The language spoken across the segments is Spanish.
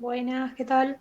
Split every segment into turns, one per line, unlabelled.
Buenas, ¿qué tal?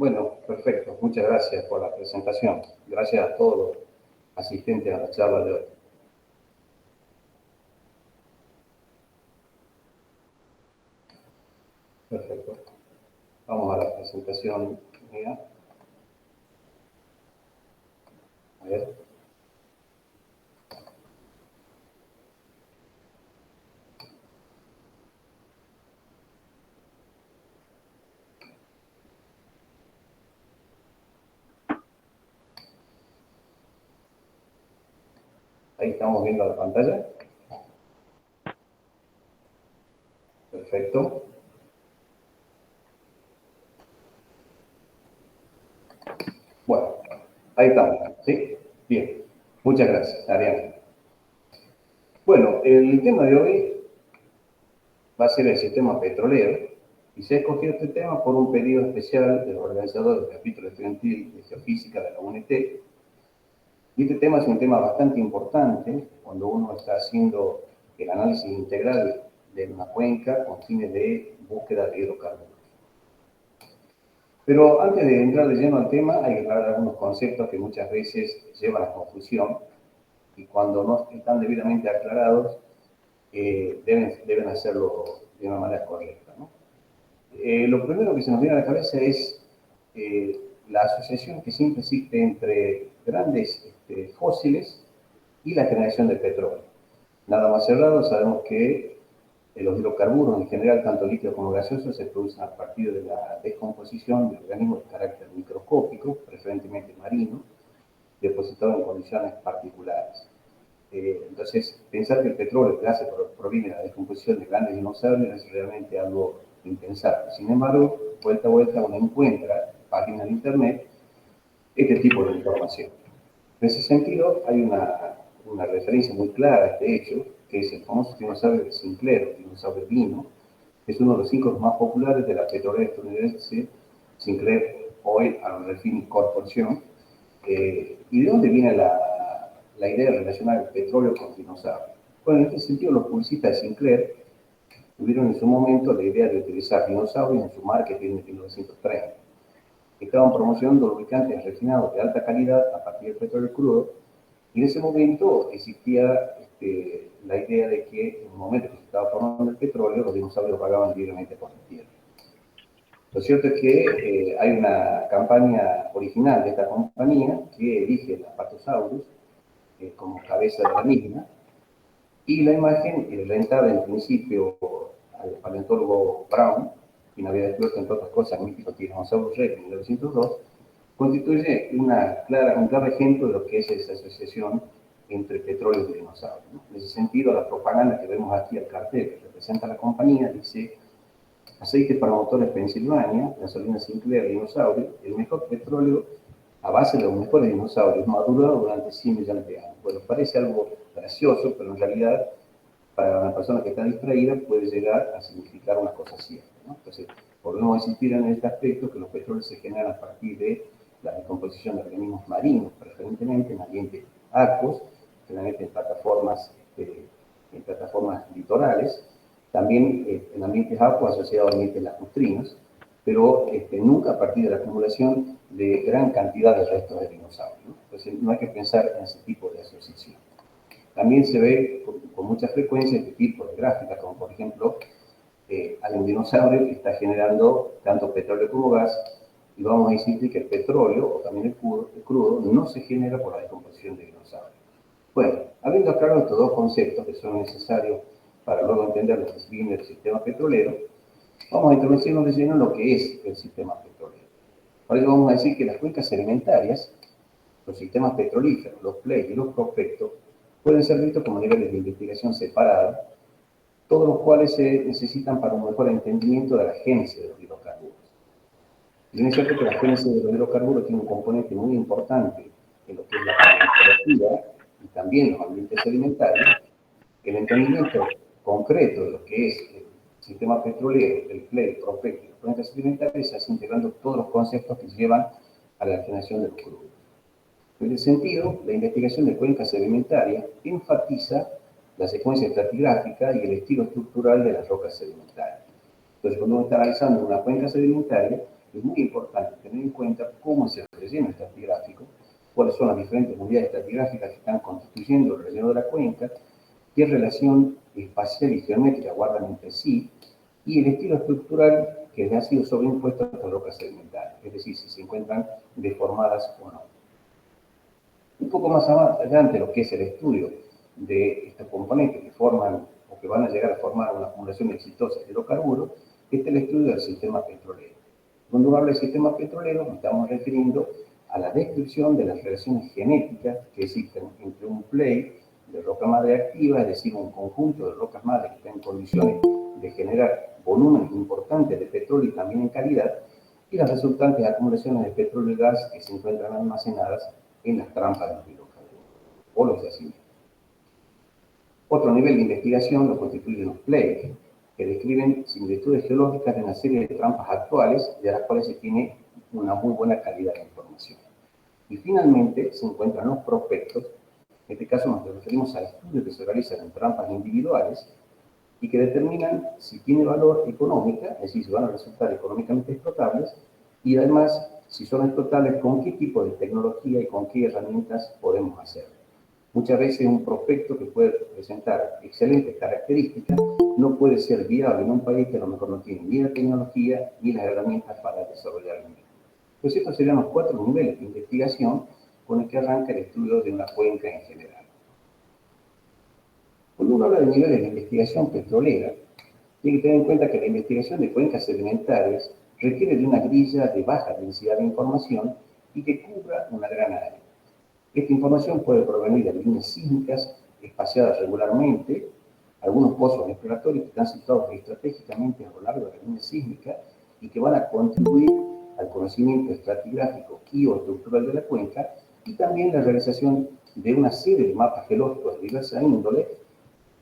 Bueno, perfecto. Muchas gracias por la presentación. Gracias a todos los asistentes a la charla de hoy. Vamos a la presentación mía. A ver. Ahí estamos viendo la pantalla. Perfecto. Bueno, ahí estamos, ¿sí? Bien. Muchas gracias, Ariana. Bueno, el tema de hoy va a ser el sistema petrolero y se ha escogido este tema por un pedido especial del organizador del capítulo estudiantil de Geofísica de la UNT. Y este tema es un tema bastante importante cuando uno está haciendo el análisis integral de una cuenca con fines de búsqueda de hidrocarburos. Pero antes de entrar de lleno al tema, hay que aclarar algunos conceptos que muchas veces llevan a confusión y cuando no están debidamente aclarados, deben hacerlo de una manera correcta, ¿no? Lo primero que se nos viene a la cabeza es la asociación que siempre existe entre grandes fósiles y la generación de petróleo. Nada más cerrado, sabemos que los hidrocarburos en general, tanto líquidos como gaseosos, se producen a partir de la descomposición de organismos de carácter microscópico, preferentemente marinos, depositados en condiciones particulares. Entonces, pensar que el petróleo que hace proviene de la descomposición de grandes dinosaurios es realmente algo impensable. Sin embargo, vuelta a vuelta uno encuentra páginas de internet este tipo de información. En ese sentido, hay una referencia muy clara a este hecho, que es el famoso dinosaurio de Sinclair, el dinosaurio Dino, que es uno de los íconos más populares de la petrolera estadounidense Sinclair Oil and Refining Corporation. ¿Y de dónde viene la idea de relacionar el petróleo con dinosaurios? Bueno, en este sentido, los publicistas de Sinclair tuvieron en su momento la idea de utilizar dinosaurios en su marketing de 1930. Estaban promocionando lubricantes refinados de alta calidad a partir del petróleo crudo, y en ese momento existía la idea de que en el momento que se estaba formando el petróleo, los dinosaurios vagaban libremente por la tierra. Lo cierto es que hay una campaña original de esta compañía que elige el Apatosaurus como cabeza de la misma, y la imagen rentada en principio al paleontólogo Brown, quien había descubierto, entre otras cosas, el mítico Tyrannosaurus Rex en 1902, constituye un claro ejemplo de lo que es esa asociación entre petróleo y dinosaurios, ¿no? En ese sentido, la propaganda que vemos aquí, al cartel que representa a la compañía, dice: aceite para motores Pensilvania, gasolina Sinclair, dinosaurio, el mejor petróleo a base de los mejores dinosaurios, madurado durante 100 millones de años. Bueno, parece algo gracioso, pero en realidad, para una persona que está distraída, puede llegar a significar una cosa cierta, ¿no? Entonces, podemos insistir en este aspecto que los petróleos se generan a partir de la descomposición de organismos marinos, preferentemente en ambientes acuosos, generalmente en plataformas litorales, también en ambientes acuosos asociados a ambientes lacustrinos, pero nunca a partir de la acumulación de gran cantidad de restos de dinosaurios, ¿no? Entonces, no hay que pensar en ese tipo de asociación. También se ve con mucha frecuencia este tipo de gráficas, como por ejemplo, hay un dinosaurio que está generando tanto petróleo como gas, y vamos a decir que el petróleo, o también el crudo, no se genera por la descomposición de dinosaurios. Bueno, habiendo aclarado estos dos conceptos que son necesarios para luego entender lo que viene del sistema petrolero, vamos a introducirnos de lleno en lo que es el sistema petrolero. Por ello vamos a decir que las cuencas sedimentarias, los sistemas petrolíferos, los PLEI y los prospectos, pueden ser vistos como niveles de investigación separados, todos los cuales se necesitan para un mejor entendimiento de la génesis de los hidrocarburos. Y es cierto que la génesis de los hidrocarburos tiene un componente muy importante en lo que es la paleontología y también los ambientes sedimentarios. El entendimiento concreto de lo que es el sistema petrolero, el PLEI, el prospecto y los cuencas sedimentarias se hace integrando todos los conceptos que llevan a la generación de los crudos. En ese sentido, la investigación de cuencas sedimentarias enfatiza la secuencia estratigráfica y el estilo estructural de las rocas sedimentarias. Entonces, cuando uno está analizando una cuenca sedimentaria, es muy importante tener en cuenta cómo es el relleno estratigráfico, cuáles son las diferentes unidades estratigráficas que están constituyendo el relleno de la cuenca, qué relación espacial y geométrica guardan entre sí, y el estilo estructural que les ha sido sobreimpuesto a estas rocas sedimentarias, es decir, si se encuentran deformadas o no. Un poco más adelante, lo que es el estudio de estos componentes que forman o que van a llegar a formar una acumulación exitosa de hidrocarburos, este es el estudio del sistema petrolero. Cuando uno habla de sistema petrolero, nos estamos refiriendo a la descripción de las relaciones genéticas que existen entre un play de roca madre activa, es decir, un conjunto de rocas madre que están en condiciones de generar volúmenes importantes de petróleo y también en calidad, y las resultantes acumulaciones de petróleo y gas que se encuentran almacenadas en las trampas de los hidrocarburos o los yacimientos. Otro nivel de investigación lo constituyen los plays, que describen similitudes geológicas de una serie de trampas actuales, de las cuales se tiene una muy buena calidad de información. Y finalmente se encuentran los prospectos. En este caso nos referimos a estudios que se realizan en trampas individuales y que determinan si tiene valor económica, es decir, si van a resultar económicamente explotables, y además, si son explotables, con qué tipo de tecnología y con qué herramientas podemos hacerlo. Muchas veces un prospecto que puede presentar excelentes características no puede ser viable en un país que a lo mejor no tiene ni la tecnología ni las herramientas para desarrollarlo. Pues estos serían los 4 niveles de investigación con el que arranca el estudio de una cuenca en general. Cuando uno habla de niveles de investigación petrolera, tiene que tener en cuenta que la investigación de cuencas sedimentarias requiere de una grilla de baja densidad de información y que cubra una gran área. Esta información puede provenir de líneas sísmicas espaciadas regularmente, algunos pozos exploratorios que están situados estratégicamente a lo largo de la línea sísmica y que van a contribuir al conocimiento estratigráfico y o estructural de la cuenca, y también la realización de una serie de mapas geológicos de diversa índole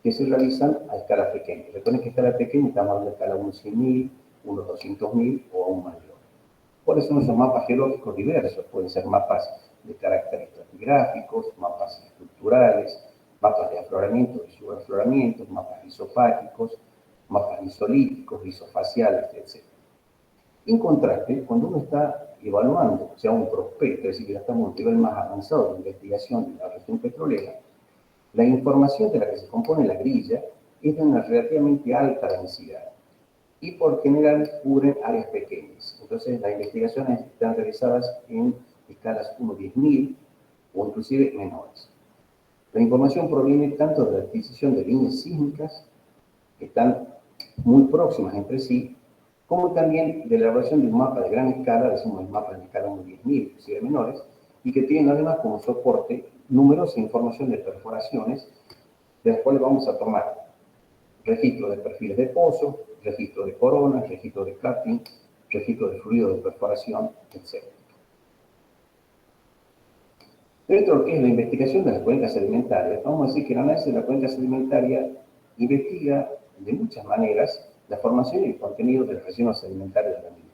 que se realizan a escala pequeña. Recuerden que a escala pequeña estamos hablando de escala unos 100.000, unos 200.000 o aún mayor. ¿Cuáles son esos mapas geológicos diversos? Pueden ser mapas de carácter estratigráficos, mapas estructurales, mapas de afloramientos y subafloramientos, mapas isofágicos, mapas isolíticos, isofaciales, etc. En contraste, cuando uno está evaluando ya un prospecto, es decir, que ya estamos en un nivel más avanzado de investigación de la región petrolera, la información de la que se compone la grilla es de una relativamente alta densidad y por general cubren áreas pequeñas. Entonces, las investigaciones están realizadas en escalas 1/10.000 o inclusive menores. La información proviene tanto de la adquisición de líneas sísmicas, que están muy próximas entre sí, como también de la elaboración de un mapa de gran escala, decimos mapas de escala 1/10.000, inclusive menores, y que tienen además como soporte numerosa información de perforaciones, de las cuales vamos a tomar registro de perfiles de pozo, registro de coronas, registro de capping, registro de fluido de perforación, etc. Dentro de lo que es la investigación de las cuencas sedimentarias, vamos a decir que el análisis de la cuenca sedimentaria investiga de muchas maneras la formación y el contenido del relleno sedimentario de la misma.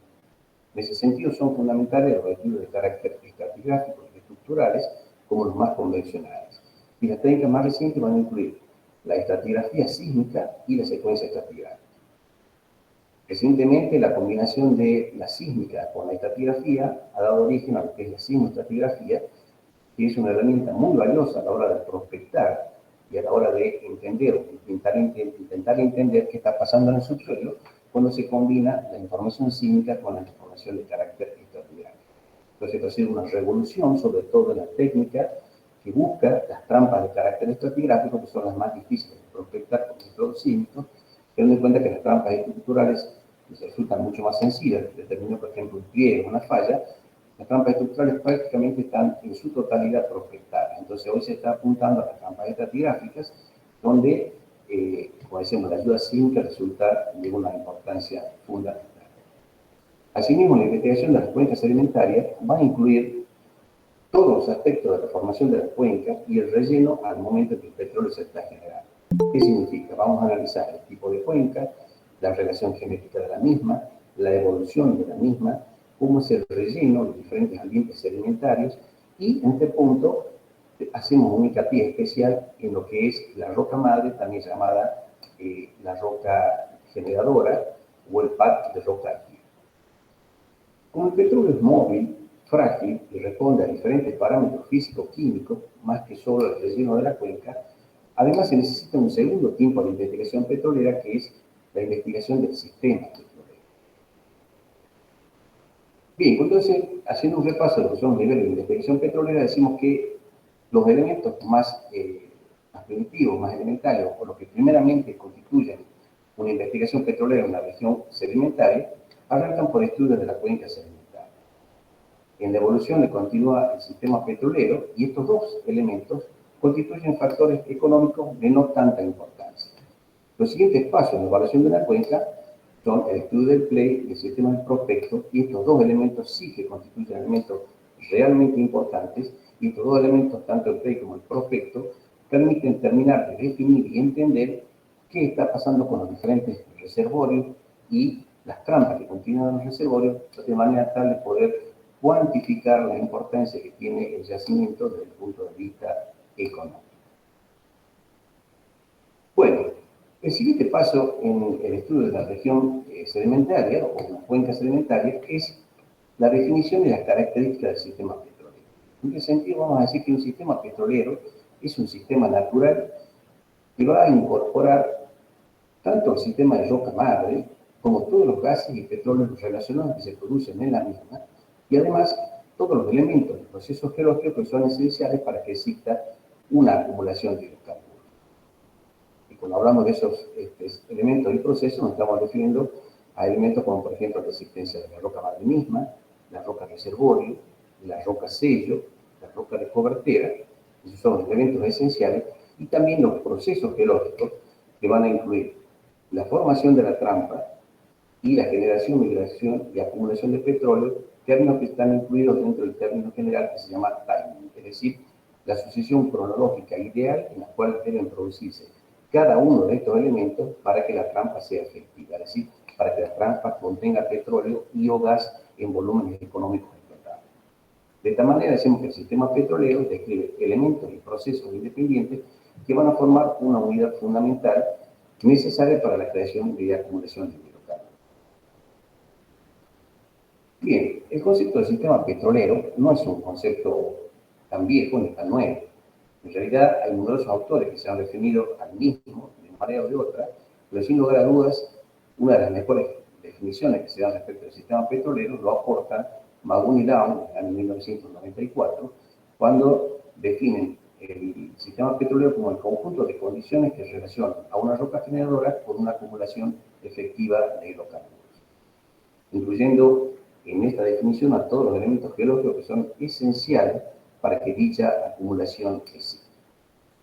En ese sentido son fundamentales los estudios de carácter estratigráficos y estructurales como los más convencionales. Y las técnicas más recientes van a incluir la estratigrafía sísmica y la secuencia estratigráfica. Recientemente, la combinación de la sísmica con la estratigrafía ha dado origen a lo que es la sismoestratigrafía, que es una herramienta muy valiosa a la hora de prospectar y a la hora de entender, intentar entender qué está pasando en el subsuelo cuando se combina la información sísmica con la información de carácter estratigráfico. Entonces, esto ha sido una revolución, sobre todo en la técnica que busca las trampas de carácter estratigráfico, que son las más difíciles de prospectar con métodos sísmicos, teniendo en cuenta que las trampas estructurales resultan mucho más sencillas, determinando, por ejemplo, un pliegue o una falla. Las trampas estructurales prácticamente están en su totalidad prospectadas. Entonces, hoy se está apuntando a las trampas estratigráficas, donde, como decíamos, la ayuda sísmica resulta de una importancia fundamental. Asimismo, la investigación de las cuencas sedimentarias va a incluir todos los aspectos de la formación de las cuencas y el relleno al momento en que el petróleo se está generando. ¿Qué significa? Vamos a analizar el tipo de cuenca, la relación genética de la misma, la evolución de la misma, cómo es el relleno, los diferentes ambientes sedimentarios, y en este punto hacemos un hincapié especial en lo que es la roca madre, también llamada la roca generadora o el pad de roca activa. Como el petróleo es móvil, frágil y responde a diferentes parámetros físico-químicos, más que solo el relleno de la cuenca, además se necesita un segundo tipo de investigación petrolera, que es la investigación del sistema petrolero. Bien, entonces, haciendo un repaso de lo que son los niveles de investigación petrolera, decimos que los elementos más primitivos, más elementales, o los que primeramente constituyen una investigación petrolera en una región sedimentaria, arrancan por estudios de la cuenca sedimentaria. En la evolución le continúa el sistema petrolero y estos dos elementos constituyen factores económicos de no tanta importancia. Los siguientes pasos en la evaluación de la cuenca son el estudio del PLEI y el sistema del prospecto, y estos dos elementos sí que constituyen elementos realmente importantes, y estos dos elementos, tanto el PLEI como el prospecto, permiten terminar de definir y entender qué está pasando con los diferentes reservorios y las trampas que contienen los reservorios, de manera tal de poder cuantificar la importancia que tiene el yacimiento desde el punto de vista económico. Bueno, el siguiente paso en el estudio de la región sedimentaria o una cuenca sedimentaria es la definición y las características del sistema petrolero. En qué sentido vamos a decir que un sistema petrolero es un sistema natural que va a incorporar tanto el sistema de roca madre como todos los gases y petróleos relacionados que se producen en la misma, y además todos los elementos y procesos geológicos que son esenciales para que exista una acumulación de hidrocarburos. Y cuando hablamos de esos elementos y procesos, nos estamos refiriendo a elementos como, por ejemplo, la existencia de la roca madre misma, la roca reservorio, la roca sello, la roca de cobertera. Esos son los elementos esenciales, y también los procesos geológicos que van a incluir la formación de la trampa y la generación, migración y acumulación de petróleo, términos que están incluidos dentro del término general que se llama timing, es decir, la sucesión cronológica ideal en la cual deben producirse cada uno de estos elementos para que la trampa sea efectiva, es decir, para que la trampa contenga petróleo y o gas en volúmenes económicos explotables. De esta manera decimos que el sistema petrolero describe elementos y procesos independientes que van a formar una unidad fundamental necesaria para la creación y acumulación de hidrocarburos. Bien, el concepto de sistema petrolero no es un concepto tan viejo ni tan nuevo. En realidad hay numerosos autores que se han referido al mismo, de una manera o de otra, pero sin lugar a dudas, una de las mejores definiciones que se dan respecto al sistema petrolero lo aportan Magun y Down en el año 1994, cuando definen el sistema petrolero como el conjunto de condiciones que relacionan a una roca generadora con una acumulación efectiva de hidrocarburos, incluyendo en esta definición a todos los elementos geológicos que son esenciales para que dicha acumulación exista.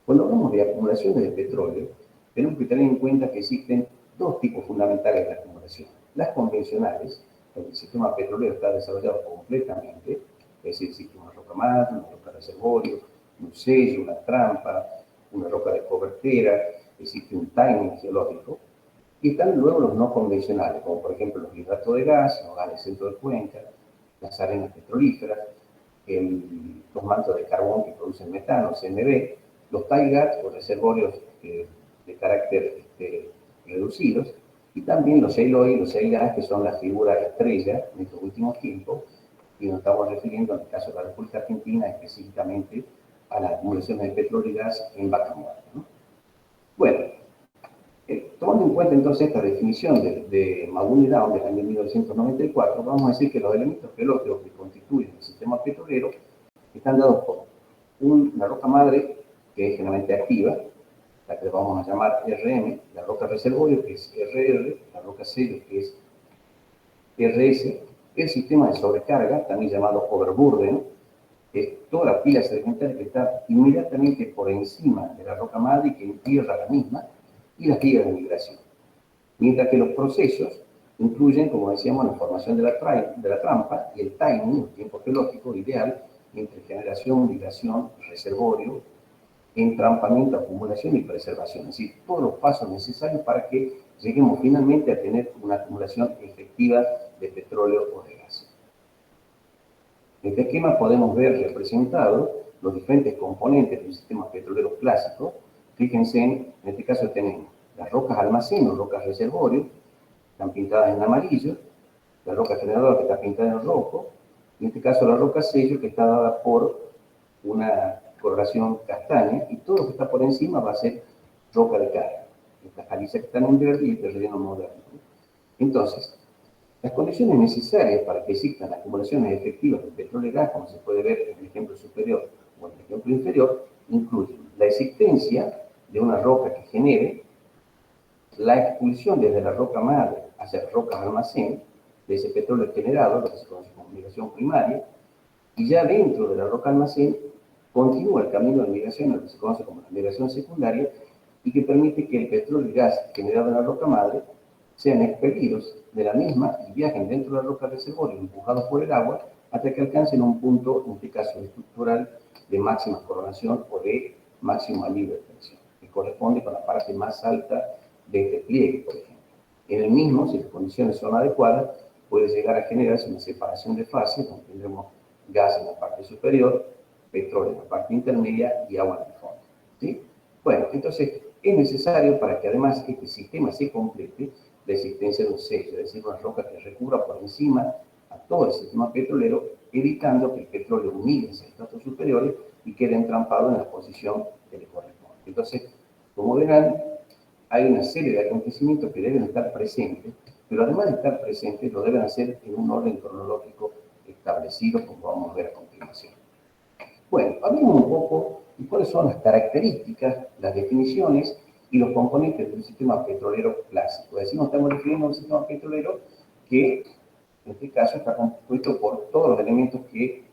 Cuando hablamos de acumulaciones de petróleo, tenemos que tener en cuenta que existen dos tipos fundamentales de acumulación. Las convencionales, donde el sistema petrolero está desarrollado completamente, es decir, existe una roca madre, una roca reservorio, un sello, una trampa, una roca de cobertera, existe un timing geológico, y están luego los no convencionales, como por ejemplo los hidratos de gas, los gases centro de cuenca, las arenas petrolíferas, los mantos de carbón que producen metano, CMB, los TIGAT o reservorios de carácter reducidos, y también los shale oil y los shale gas, que son la figura estrella en estos últimos tiempos, y nos estamos refiriendo, en el caso de la República Argentina, específicamente a las acumulaciones de petróleo y gas en Vaca Muerta, ¿no? Bueno, tomando en cuenta entonces esta definición de Magun y Down del año 1994, vamos a decir que los elementos geológicos que constituyen el sistema petrolero están dados por una roca madre que es generalmente activa, la que vamos a llamar RM, la roca reservorio que es RR, la roca sello que es RS, el sistema de sobrecarga, también llamado overburden, que es toda la pila sedimentaria que está inmediatamente por encima de la roca madre y que entierra la misma, y las vías de migración. Mientras que los procesos incluyen, como decíamos, la formación de la trampa y el timing, el tiempo geológico ideal entre generación, migración, reservorio, entrampamiento, acumulación y preservación. Es decir, todos los pasos necesarios para que lleguemos finalmente a tener una acumulación efectiva de petróleo o de gas. En este esquema podemos ver representados los diferentes componentes del sistema petrolero clásico. Fíjense, en este caso tenemos las rocas almacén o rocas reservorio, están pintadas en amarillo, la roca generadora que está pintada en rojo, y en este caso la roca sello que está dada por una coloración castaña, y todo lo que está por encima va a ser roca de carga. Estas calizas que están en verde y el relleno moderno. Entonces, Las condiciones necesarias para que existan acumulaciones efectivas de petróleo y gas, como se puede ver en el ejemplo superior o en el ejemplo inferior, incluyen la existencia de una roca que genere, la expulsión desde la roca madre hacia las rocas almacén de ese petróleo generado, lo que se conoce como migración primaria, y ya dentro de la roca almacén continúa el camino de migración, lo que se conoce como la migración secundaria, y que permite que el petróleo y gas generado en la roca madre sean expelidos de la misma y viajen dentro de la roca reservorio, empujados por el agua, hasta que alcancen un punto, en este caso estructural, de máxima coronación o de máximo alivio de presión, que corresponde con la parte más alta de este pliegue, por ejemplo. En el mismo, si las condiciones son adecuadas, puede llegar a generarse una separación de fases, donde tendremos gas en la parte superior, petróleo en la parte intermedia y agua en el fondo. ¿Sí? Bueno, entonces es necesario para que además este sistema se complete la existencia de un sello, es decir, una roca que recubra por encima a todo el sistema petrolero, evitando que el petróleo migre hacia estratos superiores y quede entrampado en la posición que le corresponde. Entonces, como verán, hay una serie de acontecimientos que deben estar presentes, pero además de estar presentes, lo deben hacer en un orden cronológico establecido, como vamos a ver a continuación. Bueno, hablemos un poco de cuáles son las características, las definiciones y los componentes del sistema petrolero clásico. Es decir, nos estamos refiriendo a un sistema petrolero que, en este caso, está compuesto por todos los elementos que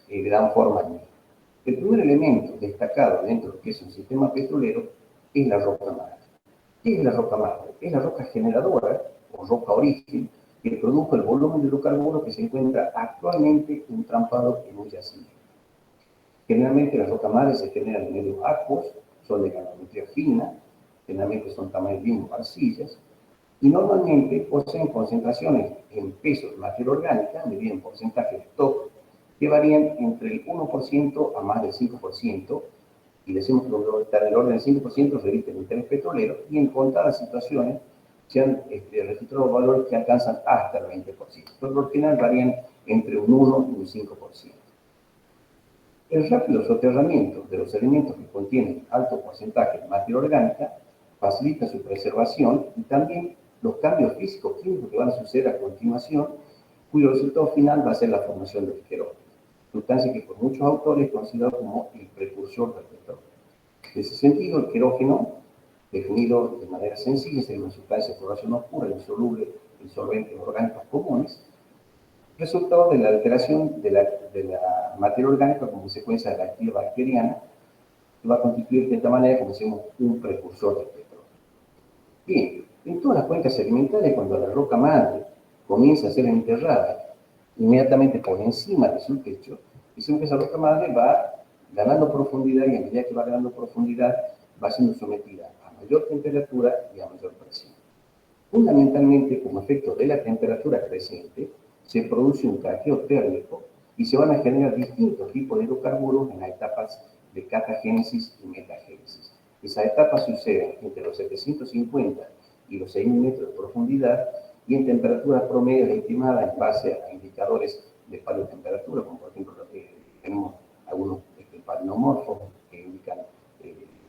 le dan forma al mismo. El primer elemento destacado dentro de lo que es un sistema petrolero es la roca madre. ¿Qué es la roca madre? Es la roca generadora o roca origen que produjo el volumen de hidrocarburos que se encuentra actualmente entrampado en un yacimiento. Generalmente las rocas madres se generan en medios acuosos, son de granulometría fina, generalmente son tamaños mismos arcillas, y normalmente poseen concentraciones en peso de materia orgánica, medida en porcentajes de stock, que varían entre el 1% a más del 5%, y decimos que debe estar en el orden del 5% se evita el interés petrolero, y en contadas situaciones se han registrado valores que alcanzan hasta el 20%, pero por lo general varían entre un 1 y un 5%. El rápido soterramiento de los alimentos que contienen alto porcentaje de materia orgánica facilita su preservación y también los cambios físico-químicos que van a suceder a continuación, cuyo resultado final va a ser la formación del querógeno, sustancia que por muchos autores es considerado como el precursor del petróleo. En ese sentido, el querógeno, definido de manera sencilla, es una sustancia de coloración oscura, insoluble en solventes orgánicos comunes, resultado de la alteración de la materia orgánica como consecuencia de la actividad bacteriana, que va a constituir de esta manera, como decimos, un precursor del petróleo. Bien, en todas las cuencas sedimentarias, cuando la roca madre comienza a ser enterrada inmediatamente por encima de su techo, decimos que esa roca madre va ganando profundidad y a medida que va ganando profundidad va siendo sometida a mayor temperatura y a mayor presión. Fundamentalmente, como efecto de la temperatura creciente, se produce un craqueo térmico y se van a generar distintos tipos de hidrocarburos en las etapas de catagénesis y metagénesis. Esas etapas suceden entre los 750 y los 6.000 metros de profundidad y en temperaturas promedios estimadas en base a indicadores de paleotemperatura, como por ejemplo tenemos algunos palinomorfos que indican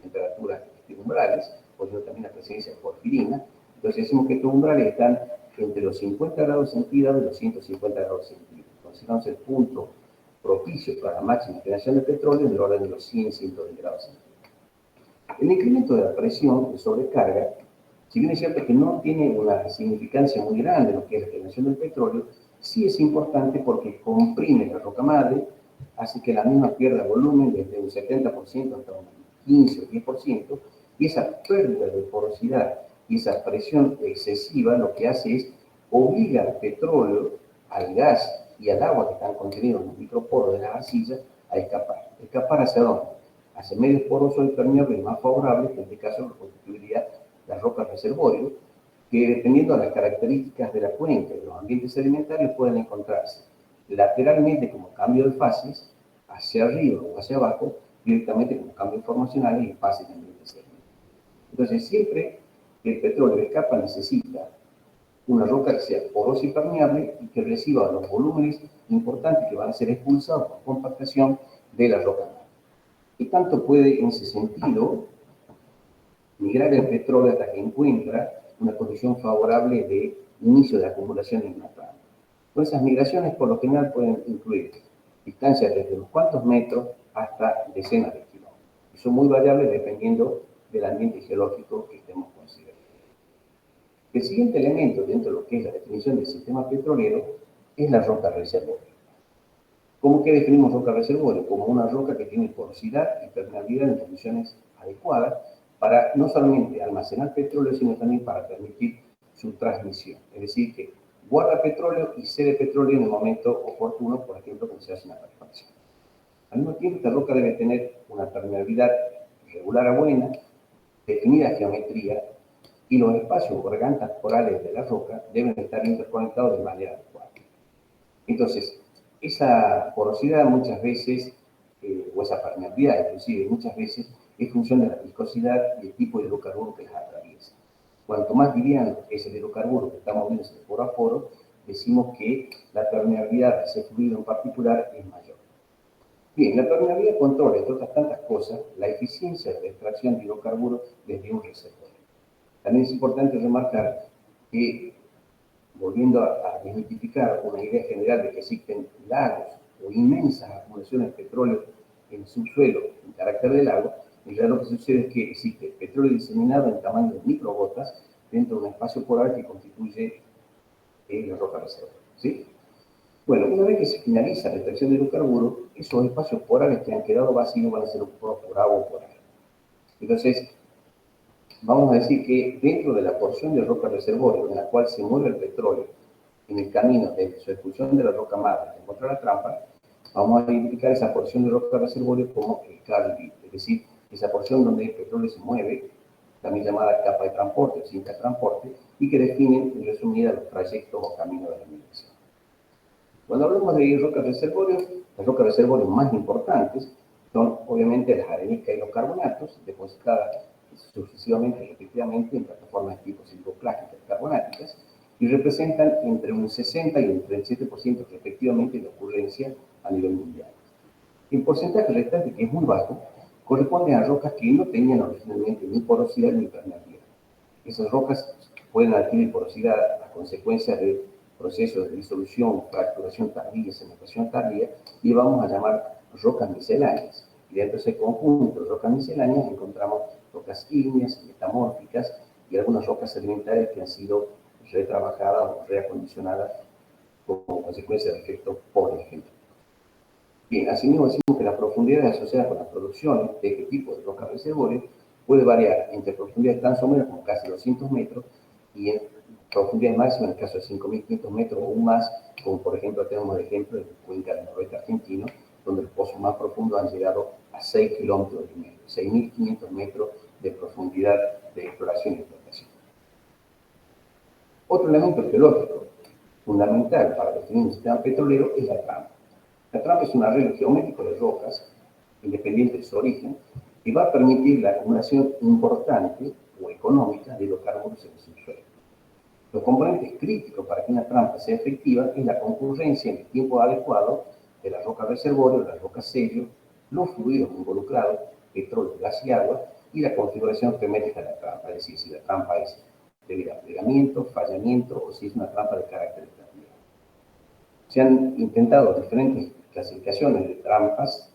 temperaturas umbrales, por ejemplo también la presencia de porfirina. Entonces decimos que estos umbrales están entre los 50 grados centígrados y los 150 grados centígrados. Consideramos el punto propicio para la máxima generación de petróleo en el orden de los 100-110 grados centígrados. El incremento de la presión de sobrecarga, si bien es cierto que no tiene una significancia muy grande en lo que es la generación del petróleo, sí es importante porque comprime la roca madre, hace que la misma pierda volumen desde un 70% hasta un 15 o 10%, y esa pérdida de porosidad y esa presión excesiva lo que hace es obliga al petróleo, al gas y al agua que están contenidos en los microporos de las arcillas a escapar. ¿Escapar hacia dónde? Hacia medios porosos y permeables más favorables, que en este caso lo constituiría la roca reservorio, que dependiendo de las características de la cuenca y los ambientes sedimentarios pueden encontrarse lateralmente como cambio de fases, hacia arriba o hacia abajo, directamente como cambios formacionales y fases de ambientes sedimentarios. Entonces, siempre que el petróleo escapa necesita una roca que sea porosa y permeable y que reciba los volúmenes importantes que van a ser expulsados por compactación de la roca madre. Y tanto puede, en ese sentido, migrar el petróleo hasta que encuentra una condición favorable de inicio de acumulación en una planta. Pues esas migraciones por lo general pueden incluir distancias desde unos cuantos metros hasta decenas de kilómetros. Y son muy variables dependiendo del ambiente geológico que estemos considerando. El siguiente elemento dentro de lo que es la definición del sistema petrolero es la roca reservorio. ¿Cómo que definimos roca reservorio? Como una roca que tiene porosidad y permeabilidad en condiciones adecuadas para no solamente almacenar petróleo, sino también para permitir su transmisión. Es decir, que guarda petróleo y cede petróleo en el momento oportuno, por ejemplo, cuando se hace una refacción. Al mismo tiempo, esta roca debe tener una permeabilidad regular a buena, definida geometría, y los espacios o gargantas porales de la roca deben estar interconectados de manera adecuada. Entonces, esa porosidad muchas veces, o esa permeabilidad inclusive muchas veces, es función de la viscosidad y el tipo de hidrocarburo que las atraviesa. Cuanto más liviano es el hidrocarburo que estamos viendo de poro a poro, decimos que la permeabilidad de ese fluido en particular es mayor. Bien, la permeabilidad controla, entre otras tantas cosas, la eficiencia de la extracción de hidrocarburos desde un reservorio. También es importante remarcar que, volviendo a desmitificar una idea general de que existen lagos o inmensas acumulaciones de petróleo en el subsuelo en carácter de lago, en realidad lo que sucede es que existe petróleo diseminado en tamaño de microgotas dentro de un espacio polar que constituye la roca reserva. ¿Sí? Bueno, una vez que se finaliza la extracción de hidrocarburos, esos espacios porales que han quedado vacíos van a ser ocupados por agua o por aire. Entonces, vamos a decir que dentro de la porción de roca reservorio en la cual se mueve el petróleo en el camino de su expulsión de la roca madre contra la trampa, vamos a identificar esa porción de roca reservorio como el clave, es decir, esa porción donde el petróleo se mueve, también llamada capa de transporte, cinta de transporte, y que define, en resumida, los trayectos o caminos de la migración. Cuando hablamos de rocas reservorios, las rocas reservorios más importantes son obviamente las areniscas y los carbonatos, depositadas sucesivamente y repetidamente en plataformas tipo silvoplásticas y carbonáticas, y representan entre un 60 y un 37% respectivamente de ocurrencia a nivel mundial. El porcentaje restante, que es muy bajo, corresponde a rocas que no tenían originalmente ni porosidad ni permeabilidad. Esas rocas pueden adquirir porosidad a consecuencia de procesos de disolución, fracturación tardía, cementación tardía, y vamos a llamar rocas misceláneas. Y dentro de ese conjunto de rocas misceláneas encontramos rocas ígneas, metamórficas y algunas rocas sedimentarias que han sido retrabajadas o reacondicionadas como consecuencia de efectos poligenéticos. Bien, asimismo decimos que la profundidad asociada con la producción de este tipo de rocas reservorios puede variar entre profundidades tan someras como casi 200 metros y en profundidades máximas en el caso de 5.500 metros o aún más, como por ejemplo tenemos el ejemplo de la cuenca del noroeste argentino, donde los pozos más profundos han llegado a 6 kilómetros y medio, 6.500 metros de profundidad de exploración y explotación. Otro elemento geológico fundamental para definir un sistema petrolero es la trampa. La trampa es un arreglo geométrico de rocas, independiente de su origen, que va a permitir la acumulación importante o económica de hidrocarburos en el subsuelo. Los componentes críticos para que una trampa sea efectiva es la concurrencia en el tiempo adecuado de la roca reservorio, de la roca sello, los fluidos involucrados, petróleo, gas y agua, y la configuración geométrica de la trampa, es decir, si la trampa es debido a plegamiento, fallamiento o si es una trampa de carácter determinado. Se han intentado diferentes clasificaciones de trampas.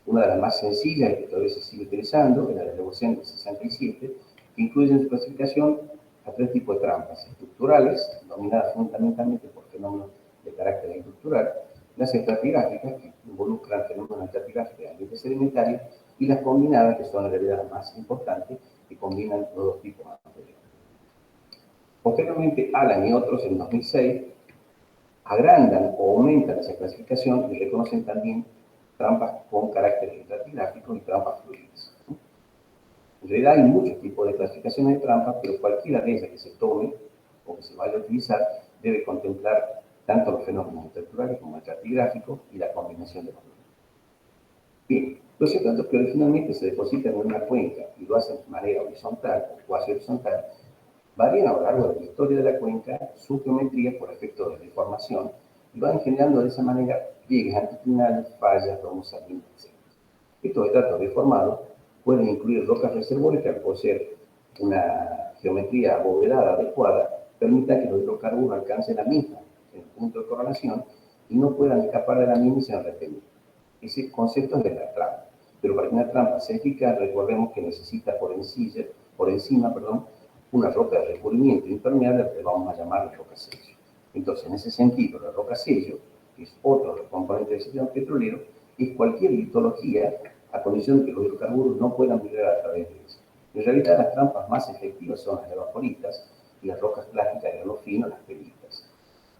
Una de las más sencillas y que todavía se sigue utilizando es la de Levausen del 67, que incluye en su clasificación a tres tipos de trampas: estructurales, dominadas fundamentalmente por fenómenos de carácter estructural; las estratigráficas, que involucran fenómenos estratigráficos de ambiente sedimentario; y las combinadas, que son en realidad las más importantes, que combinan los dos tipos anteriores. Posteriormente, Alan y otros, en 2006, agrandan o aumentan esa clasificación y reconocen también trampas con carácter estratigráfico y trampas fluidas. En realidad hay muchos tipos de clasificaciones de trampas, pero cualquiera de ellas que se tome o que se vaya a utilizar debe contemplar tanto los fenómenos estructurales como estratigráficos y la combinación de los dos. Bien, lo cierto es que originalmente se depositan en una cuenca y lo hacen de manera horizontal o cuasi horizontal. Varían a lo largo de la historia de la cuenca su geometría por efecto de deformación y van generando de esa manera pliegues anticlinales, fallas, domos salientes, etc. Estos estratos deformados pueden incluir rocas reservorias que, al poseer una geometría abovedada adecuada, permitan que los hidrocarburos alcancen la misma en el punto de coronación y no puedan escapar de la misma y sean retenidos. Ese concepto es de la trampa. Pero para que una trampa sea eficaz, recordemos que necesita por encima, una roca de recubrimiento impermeable que vamos a llamar la roca sello. Entonces, en ese sentido, la roca sello, que es otro de los componentes del sistema petrolero, es cualquier litología a condición de que los hidrocarburos no puedan migrar a través de eso. En realidad, las trampas más efectivas son las evaporitas y las rocas plásticas de grano fino, las pelitas.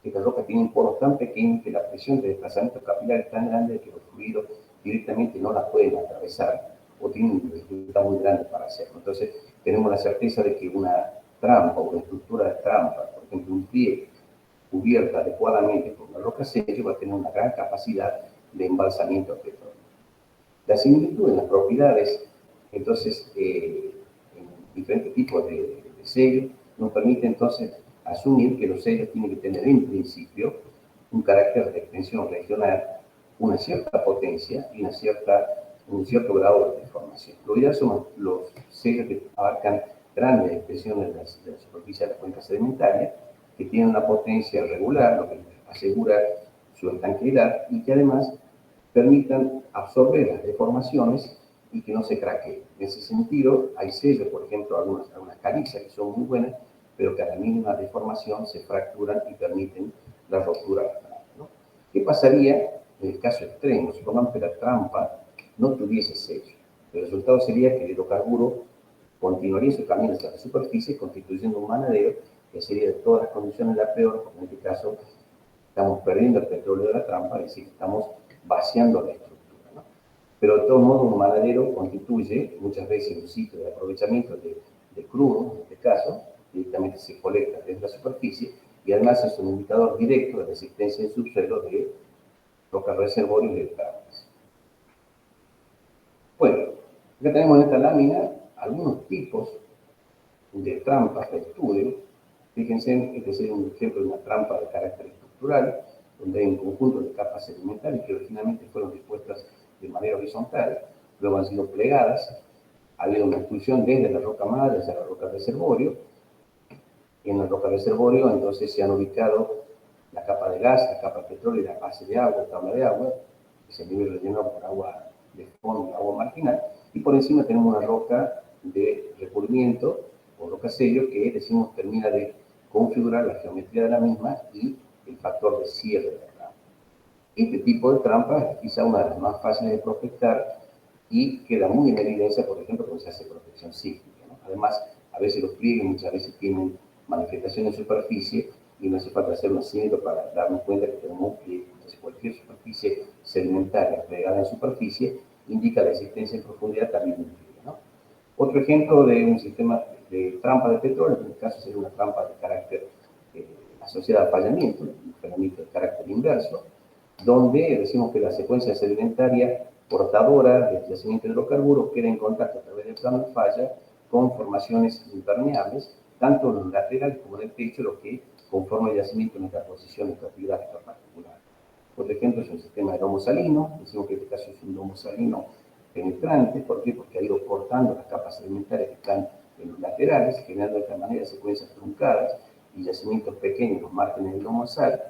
Estas rocas tienen poros tan pequeños que la presión de desplazamiento capilar es tan grande que los fluidos directamente no las pueden atravesar o tienen una dificultad muy grande para hacerlo. Entonces, tenemos la certeza de que una trampa o una estructura de trampa, por ejemplo, un pie cubierta adecuadamente por una roca sello, va a tener una gran capacidad de embalsamiento al petróleo. La similitud en las propiedades, entonces, en diferentes tipos de sellos, nos permite entonces asumir que los sellos tienen que tener en principio un carácter de extensión regional, una cierta potencia y un cierto grado de deformación. Lo ideal son los sellos que abarcan grandes extensiones de la superficie de la cuenca sedimentaria, que tienen una potencia regular, lo que asegura su estanqueidad y que además permitan absorber las deformaciones y que no se craqueen. En ese sentido, hay sellos, por ejemplo, algunas calizas que son muy buenas, pero que a la mínima deformación se fracturan y permiten la ruptura de la trampa, ¿no? ¿Qué pasaría en el caso extremo? Supongamos que la trampa no tuviese sello. El resultado sería que el hidrocarburo continuaría su camino hacia la superficie, constituyendo un manadero que sería de todas las condiciones la peor, porque en este caso estamos perdiendo el petróleo de la trampa, es decir, estamos vaciando la estructura, ¿no? Pero de todos modos, un manadero constituye muchas veces un sitio de aprovechamiento de crudo, en este caso, directamente se colecta desde la superficie y además es un indicador directo de resistencia en subsuelo de rocas reservorios y de trampas. Bueno, acá tenemos en esta lámina algunos tipos de trampas de estudio. Fíjense, este sería un ejemplo de una trampa de carácter estructural, donde hay un conjunto de capas sedimentarias que originalmente fueron dispuestas de manera horizontal, luego han sido plegadas, ha habido una expulsión desde la roca madre hacia la roca reservorio. En la roca reservorio entonces se han ubicado la capa de gas, la capa de petróleo y la base de agua, tabla de agua, que se nivel rellenado por agua de fondo y agua marginal, y por encima tenemos una roca de recubrimiento o roca sello que decimos termina de configurar la geometría de la misma y el factor de cierre de la trampa. Este tipo de trampa es quizá una de las más fáciles de prospectar y queda muy en evidencia, por ejemplo, cuando se hace prospección sísmica, ¿no? Además, a veces los pliegues muchas veces tienen manifestación en superficie y no hace falta hacer un acento para darnos cuenta que tenemos un pliegue. Entonces, cualquier superficie sedimentaria plegada en superficie indica la existencia en profundidad también de un pliegue, ¿no? Otro ejemplo de un sistema de trampa de petróleo, en este caso sería una trampa de carácter asociada al fallamiento, un fenómeno de carácter inverso, donde decimos que la secuencia sedimentaria portadora del yacimiento de hidrocarburos queda en contacto a través del plano de falla con formaciones impermeables, tanto en los laterales como en el techo, lo que conforma el yacimiento en esta posición estratigráfica particular. Por ejemplo, es un sistema de domo salino, decimos que en este caso es un domo salino penetrante. ¿Por qué? Porque ha ido cortando las capas sedimentarias que están en los laterales, generando de esta manera secuencias truncadas y yacimientos pequeños en los márgenes del domo sal.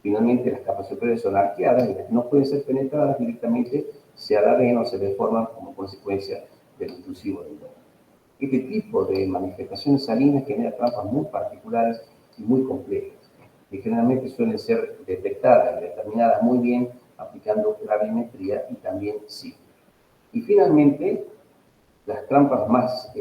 Finalmente, las capas superiores son arqueadas y las que no pueden ser penetradas directamente se alargan o se deforman como consecuencia del intrusivo del domo. Este tipo de manifestaciones salinas genera trampas muy particulares y muy complejas, que generalmente suelen ser detectadas y determinadas muy bien aplicando gravimetría y también sísmica. Y finalmente, las trampas más,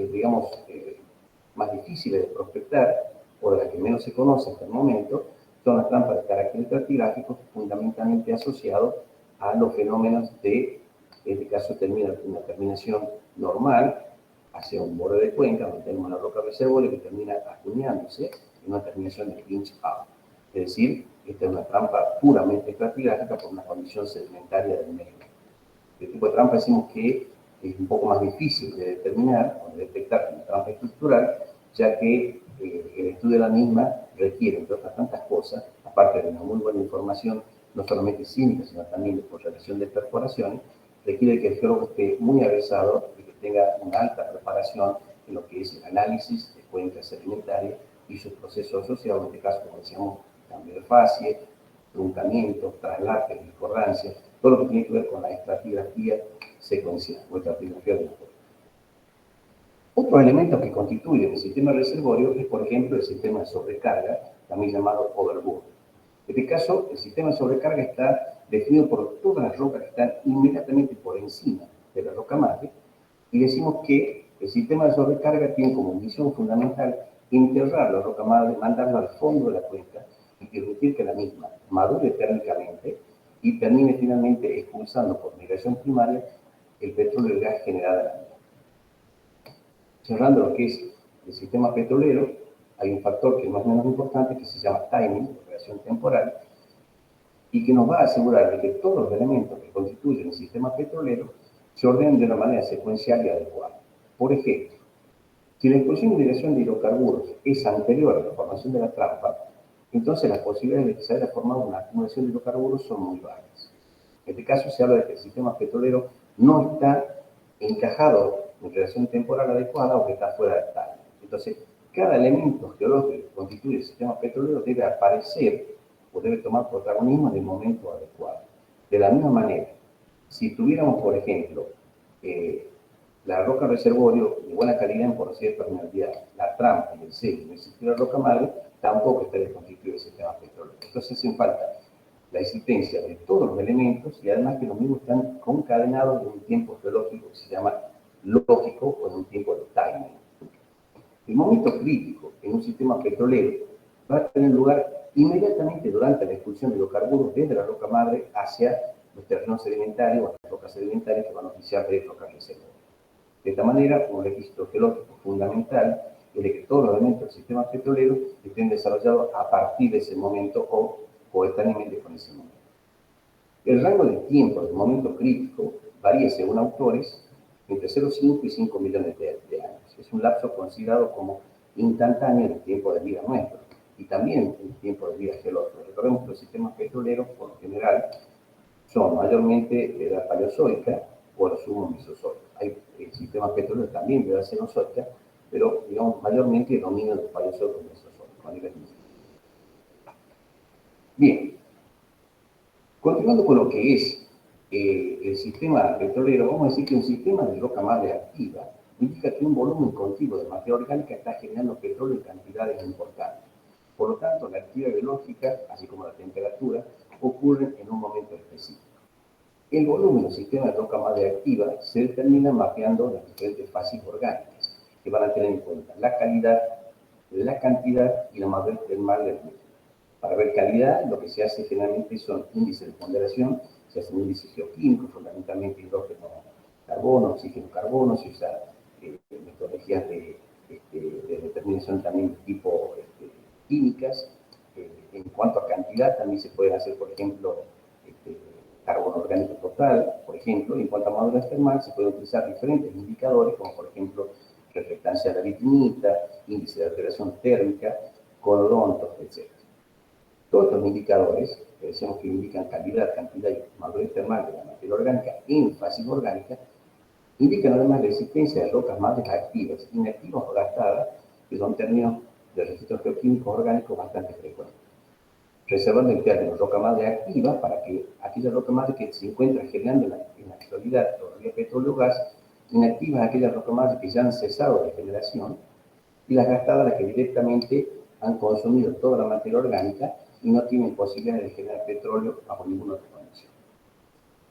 más difíciles de prospectar, o de las que menos se conocen hasta el momento, son las trampas de carácter estratigráfico, fundamentalmente asociados a los fenómenos de, en este caso, una terminación normal hacia un borde de cuenca, donde tenemos una roca reservoria que termina acuñándose en una terminación de pinch up. Es decir, esta es una trampa puramente estratigráfica por una condición sedimentaria del medio. Este tipo de trampa decimos que es un poco más difícil de determinar o de detectar como trampa estructural, ya que el estudio de la misma requiere, entre otras tantas cosas, aparte de una muy buena información, no solamente sísmica, sino también de correlación de perforaciones, requiere que el geólogo esté muy avesado y que tenga una alta preparación en lo que es el análisis de cuencas sedimentarias y sus procesos asociados, en este caso, como decíamos, cambio de fase, truncamientos, traslates, discordancias, todo lo que tiene que ver con la estratigrafía secuencial o estratigrafía de la roca. Otro elemento que constituye el sistema reservorio es, por ejemplo, el sistema de sobrecarga, también llamado overburden. En este caso, el sistema de sobrecarga está definido por todas las rocas que están inmediatamente por encima de la roca madre, y decimos que el sistema de sobrecarga tiene como misión fundamental enterrar la roca madre, mandarla al fondo de la cuenca y permitir que la misma madure térmicamente y termine finalmente expulsando por migración primaria el petróleo y el gas generado en la misma. Cerrando lo que es el sistema petrolero, hay un factor que es más o menos importante que se llama timing, relación temporal, y que nos va a asegurar de que todos los elementos que constituyen el sistema petrolero se ordenen de una manera secuencial y adecuada. Por ejemplo, si la expulsión y liberación de hidrocarburos es anterior a la formación de la trampa, entonces las posibilidades de que se haya formado una acumulación de hidrocarburos son muy bajas. En este caso se habla de que el sistema petrolero no está encajado en relación temporal adecuada o que está fuera de tal. Entonces, cada elemento geológico que constituye el sistema petrolero debe aparecer o debe tomar protagonismo en el momento adecuado. De la misma manera, si tuviéramos, por ejemplo, la roca reservorio de buena calidad en porosidad y permeabilidad, la trampa y el sello, no existiera la roca madre, tampoco estaría constituido el sistema petrolero. Entonces hacen falta la existencia de todos los elementos y además que los mismos están concadenados en un tiempo geológico que se llama lógico o en un tiempo de timing. El momento crítico en un sistema petrolero va a tener lugar inmediatamente durante la expulsión de hidrocarburos desde la roca madre hacia los terrenos sedimentarios o las rocas sedimentarias que van a oficiar de rocas reservorias. De esta manera, un requisito geológico fundamental es de que todos los elementos del sistema petrolero estén desarrollados a partir de ese momento o coetáneamente con ese momento. El rango de tiempo del momento crítico varía según autores entre 0,5 y 5 millones de años. Es un lapso considerado como instantáneo en el tiempo de vida nuestro y también en el tiempo de vida geológico. Recordemos que los sistemas petroleros, por lo general, son mayormente de edad paleozoica o el sumo mesozoico. Hay sistemas petroleros también de edad cenozoica, pero digamos mayormente dominan el paleozoico y mesozoico a nivel mundial. Bien, continuando con lo que es el sistema petrolero, vamos a decir que un sistema de roca madre activa indica que un volumen continuo de materia orgánica está generando petróleo en cantidades importantes. Por lo tanto, la actividad biológica, así como la temperatura, ocurren en un momento específico. El volumen del sistema de roca madre activa se determina mapeando las diferentes fases orgánicas, que van a tener en cuenta la calidad, la cantidad y la madurez termal del mismo. Para ver calidad, lo que se hace generalmente son índices de ponderación, se hacen índices geoquímicos, fundamentalmente hidrógeno, carbono, oxígeno, carbono, se usa metodologías de determinación también de tipo químicas. En cuanto a cantidad, también se pueden hacer, por ejemplo, carbono orgánico total, por ejemplo, y en cuanto a madurez termal, se pueden utilizar diferentes indicadores, como por ejemplo, reflectancia de la lignita, índice de alteración térmica, colorontos, etc. Todos estos indicadores, que decíamos que indican calidad, cantidad y madurez termal de la materia orgánica en fases orgánicas, indican además la existencia de rocas madres activas, inactivas o gastadas, que son términos de registros geoquímicos orgánicos bastante frecuentes. Reservando el término roca madre activa para que aquella roca madre que se encuentra generando en la actualidad todavía petróleo o gas, inactivas aquellas rocas madres que ya han cesado de generación, y las gastadas las que directamente han consumido toda la materia orgánica y no tienen posibilidad de generar petróleo bajo ninguna otra condición.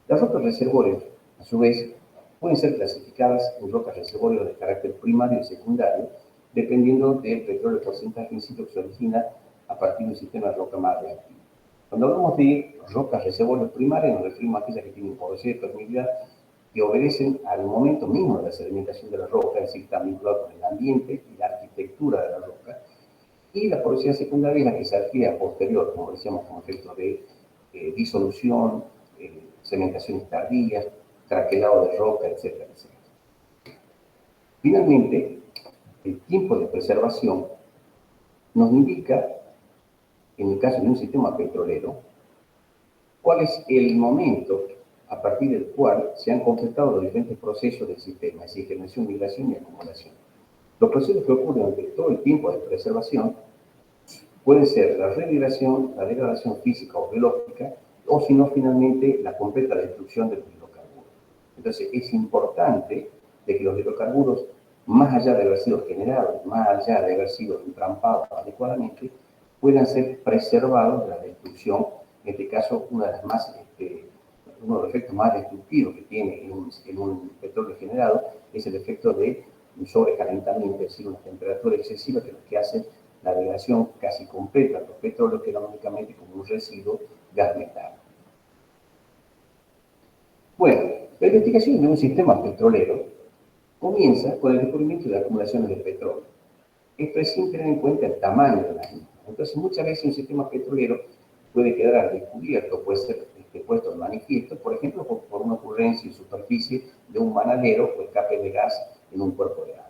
Las rocas reservorios, a su vez, pueden ser clasificadas en rocas reservorios de carácter primario y secundario, dependiendo del petróleo porcentaje in situ que se origina a partir de un sistema de roca madre activa. Cuando hablamos de rocas reservorios primarias, nos referimos a aquellas que tienen porosidad y permeabilidad que obedecen al momento mismo de la sedimentación de la roca, es decir, están vinculados con el ambiente y la arquitectura de la roca. Y la porosidad secundaria es la que se adquiere a posterior, como decíamos, como efecto de disolución, cementaciones tardías, craquelado de roca, etcétera, etcétera. Finalmente, el tiempo de preservación nos indica, en el caso de un sistema petrolero, cuál es el momento a partir del cual se han completado los diferentes procesos del sistema, es decir, generación, migración y acumulación. Los procesos que ocurren durante todo el tiempo de preservación puede ser la degradación física o biológica, o si no, finalmente, la completa destrucción de los hidrocarburos. Entonces, es importante de que los hidrocarburos, más allá de haber sido generados, más allá de haber sido entrampados adecuadamente, puedan ser preservados de la destrucción. En este caso, uno de los efectos más destructivos que tiene en un petróleo generado es el efecto de un sobrecalentamiento, es decir, una temperatura excesiva que lo que hace la degradación casi completa de los petróleos, queda únicamente como un residuo gas metano. Bueno, la investigación de un sistema petrolero comienza con el descubrimiento de acumulaciones de petróleo. Esto es sin tener en cuenta el tamaño de las mismas. Entonces, muchas veces un sistema petrolero puede quedar al descubierto, puede ser puesto de manifiesto, por ejemplo, por una ocurrencia en superficie de un manadero o escape de gas en un cuerpo de agua.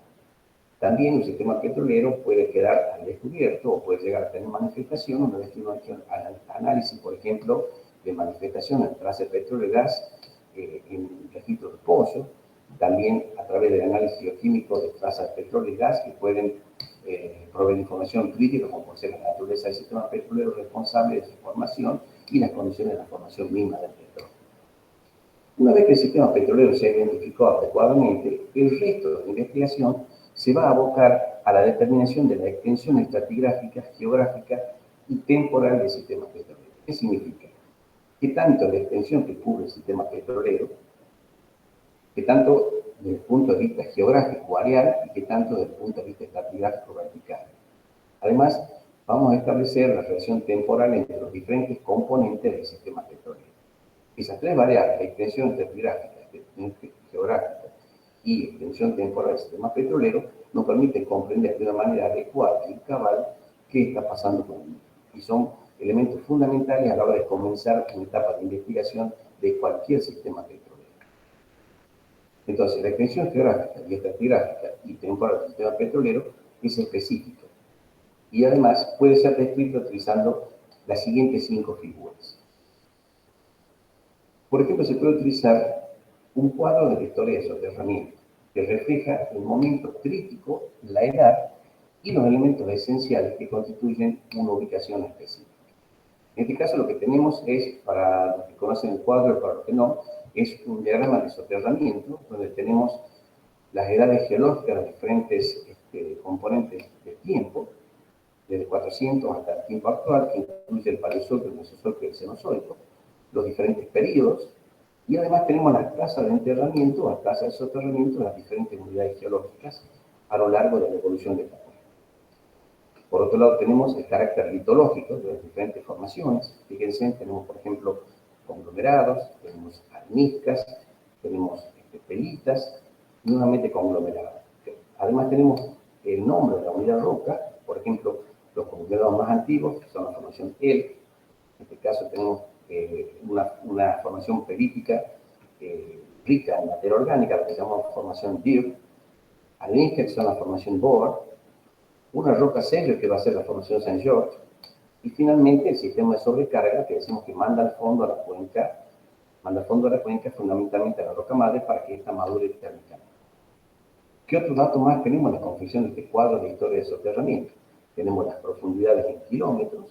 También un sistema petrolero puede quedar al descubierto o puede llegar a tener manifestación una vez que uno ha hecho análisis, por ejemplo, de manifestación en trazas de petróleo y gas en registros de pozos, también a través del análisis bioquímico de trazas de petróleo y gas que pueden proveer información crítica, como puede ser la naturaleza del sistema petrolero responsable de su formación y las condiciones de la formación misma del petróleo. Una vez que el sistema petrolero se ha identificado adecuadamente, el resto de la investigación se va a abocar a la determinación de la extensión estratigráfica, geográfica y temporal del sistema petrolero. ¿Qué significa? Que tanto la extensión que cubre el sistema petrolero, que tanto desde el punto de vista geográfico areal y que tanto desde el punto de vista estratigráfico vertical. Además, vamos a establecer la relación temporal entre los diferentes componentes del sistema petrolero. Esas tres variables, la extensión estratigráfica, extensión geográfica y extensión temporal del sistema petrolero, nos permiten comprender de una manera adecuada y cabal qué está pasando con el mismo. Y son elementos fundamentales a la hora de comenzar una etapa de investigación de cualquier sistema petrolero. Entonces, la extensión geográfica y estratigráfica y temporal del sistema petrolero es específica y además puede ser descrita utilizando las siguientes 5 figuras. Por ejemplo, se puede utilizar un cuadro de la historia de soterramiento que refleja el momento crítico, la edad y los elementos esenciales que constituyen una ubicación específica. En este caso lo que tenemos es, para los que conocen el cuadro y para los que no, es un diagrama de soterramiento donde tenemos las edades geológicas de los diferentes componentes del tiempo, desde 400 hasta el tiempo actual, que incluye el paleozoico, el mesozoico y el cenozoico, los diferentes periodos, y además tenemos las tasas de enterramiento, las tasas de soterramiento de las diferentes unidades geológicas a lo largo de la evolución de la cuenca. Por otro lado, tenemos el carácter litológico de las diferentes formaciones. Fíjense, tenemos, por ejemplo, conglomerados, tenemos areniscas, tenemos pelitas, y nuevamente conglomerados. Además, tenemos el nombre de la unidad roca, por ejemplo, los conglomerados más antiguos, que son la formación EL. En este caso, tenemos una formación pelítica rica en materia orgánica, la que llamamos formación DIR, areniscas, que son la formación BOR, una roca sello, que va a ser la formación Saint George, y finalmente el sistema de sobrecarga, que decimos que manda al fondo a la cuenca, fundamentalmente a la roca madre para que esta madure térmicamente. ¿Qué otros datos más tenemos en la confección de este cuadro de historia de soterramiento? Tenemos las profundidades en kilómetros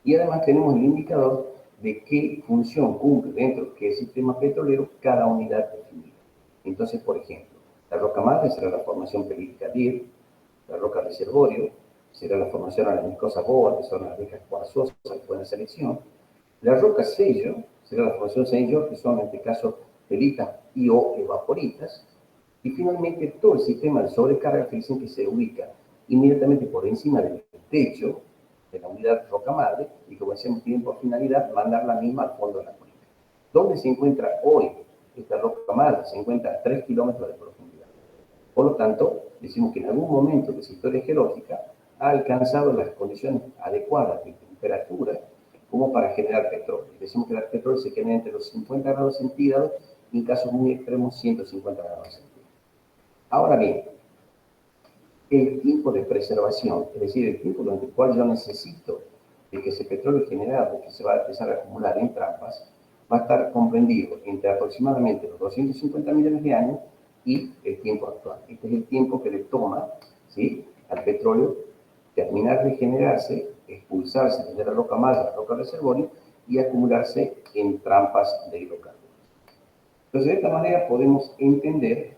y además tenemos el indicador de qué función cumple dentro del sistema petrolero cada unidad definida. Entonces, por ejemplo, la roca madre será la formación pelítica DIR, la roca reservorio será la formación areniscosa BOA, que son las rocas cuarzosas que pueden ser selección. La roca sello será la formación Saint George, que son en este caso pelitas y o evaporitas. Y finalmente todo el sistema de sobrecarga, que dicen que se ubica inmediatamente por encima del techo de la unidad roca madre y como decíamos, tiene por finalidad mandar la misma al fondo de la cuenca. ¿Dónde se encuentra hoy esta roca madre? Se encuentra a 3 kilómetros de profundidad. Por lo tanto, decimos que en algún momento de su historia geológica ha alcanzado las condiciones adecuadas de temperatura como para generar petróleo. Decimos que el petróleo se genera entre los 50 grados centígrados y en casos muy extremos 150 grados centígrados. Ahora bien, el tiempo de preservación, es decir, el tiempo durante el cual yo necesito de que ese petróleo generado que se va a empezar a acumular en trampas, va a estar comprendido entre aproximadamente los 250 millones de años y el tiempo actual. Este es el tiempo que le toma, ¿sí?, al petróleo terminar de generarse expulsarse desde la roca madre a la roca reservorio y acumularse en trampas de hidrocarburos. Entonces, de esta manera podemos entender,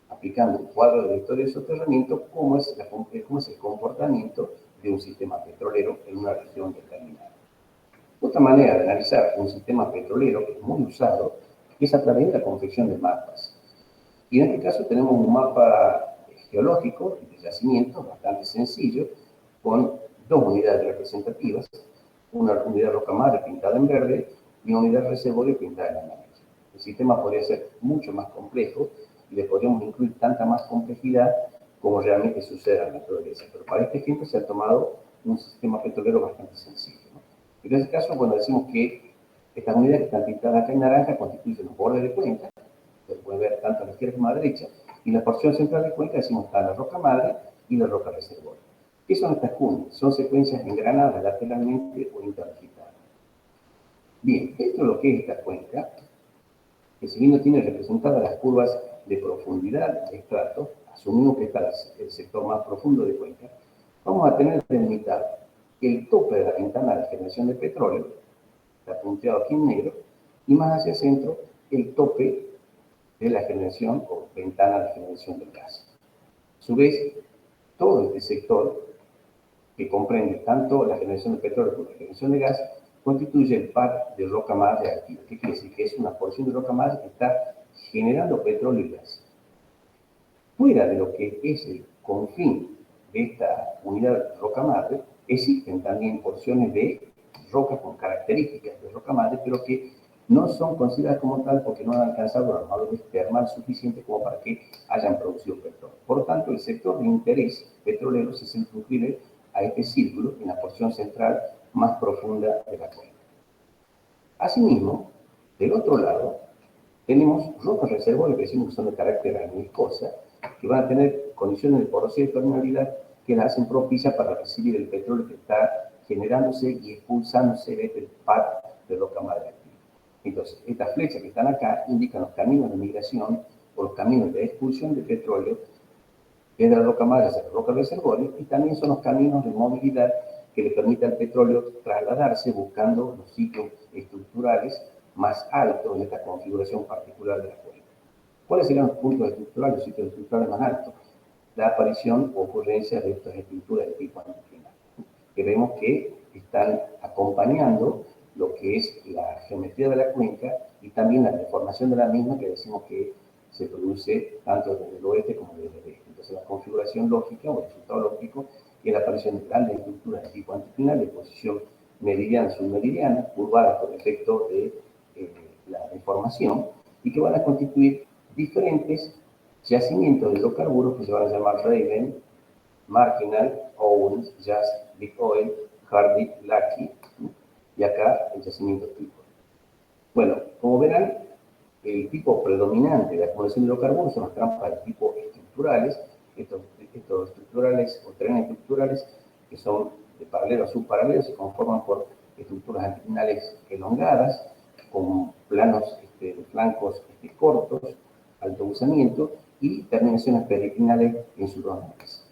aplicando un cuadro de la historia del soterramiento, cómo es el comportamiento de un sistema petrolero en una región determinada. Otra manera de analizar un sistema petrolero, que es muy usado, es a través de la confección de mapas. Y en este caso tenemos un mapa geológico de yacimientos bastante sencillo, con dos unidades representativas, una unidad roca madre pintada en verde y una unidad reservorio pintada en amarillo. El sistema podría ser mucho más complejo y le podríamos incluir tanta más complejidad como realmente sucede en la naturaleza. Pero para este ejemplo se ha tomado un sistema petrolero bastante sencillo, ¿no? En este caso, bueno, decimos que estas unidades que están pintadas acá en naranja constituyen los bordes de cuenca, se puede ver tanto a la izquierda como a la derecha, y la porción central de cuenca decimos está la roca madre y la roca reservorio. ¿Qué son estas cumbres? Son secuencias engranadas lateralmente o interdigitadas. Bien, dentro de lo que es esta cuenca, que si bien no tiene representadas las curvas de profundidad de estratos, asumimos que está el sector más profundo de cuenca, vamos a tener delimitado el tope de la ventana de generación de petróleo, está punteado aquí en negro, y más hacia el centro el tope de la generación o ventana de generación del gas. A su vez, todo este sector, que comprende tanto la generación de petróleo como la generación de gas, constituye el par de roca madre activa. ¿Qué quiere decir? Que es una porción de roca madre que está generando petróleo y gas. Fuera de lo que es el confín de esta unidad roca madre, existen también porciones de rocas con características de roca madre, pero que no son consideradas como tal porque no han alcanzado los valores termal suficientes como para que hayan producido petróleo. Por lo tanto, el sector de interés petrolero se circunscribe a este círculo en la porción central más profunda de la cuenca. Asimismo, del otro lado, tenemos rocas reservorias que decimos que son de carácter areniscosa, que van a tener condiciones de porosidad y permeabilidad que las hacen propicias para recibir el petróleo que está generándose y expulsándose de este par de roca madre activa. Entonces, estas flechas que están acá indican los caminos de migración o los caminos de expulsión de petróleo desde la roca madre hacia la roca reservorio, y también son los caminos de movilidad que le permiten al petróleo trasladarse buscando los sitios estructurales más altos de esta configuración particular de la cuenca. ¿Cuáles serían los puntos estructurales, los sitios estructurales más altos? La aparición o ocurrencia de estas estructuras de tipo anticlinal, que vemos que están acompañando lo que es la geometría de la cuenca y también la deformación de la misma, que decimos que se produce tanto desde el oeste como desde el este. Entonces, la configuración lógica o el resultado lógico es la aparición de grandes estructuras de tipo anticlinal de posición meridiana submeridiana, curvadas por efecto de la deformación, y que van a constituir diferentes yacimientos de hidrocarburos que se van a llamar Raven, Marginal, Owens, Jazz, Big Oil, Hardy, Lucky, y acá el yacimiento tipo. Bueno, como verán, el tipo predominante de acumulación de hidrocarburos son las trampas de tipo estructurales. Estos estructurales o trenes estructurales que son de paralelo a subparalelo se conforman por estructuras anticlinales elongadas con planos de flancos cortos, alto usamiento y terminaciones periclinales en sus dos naves.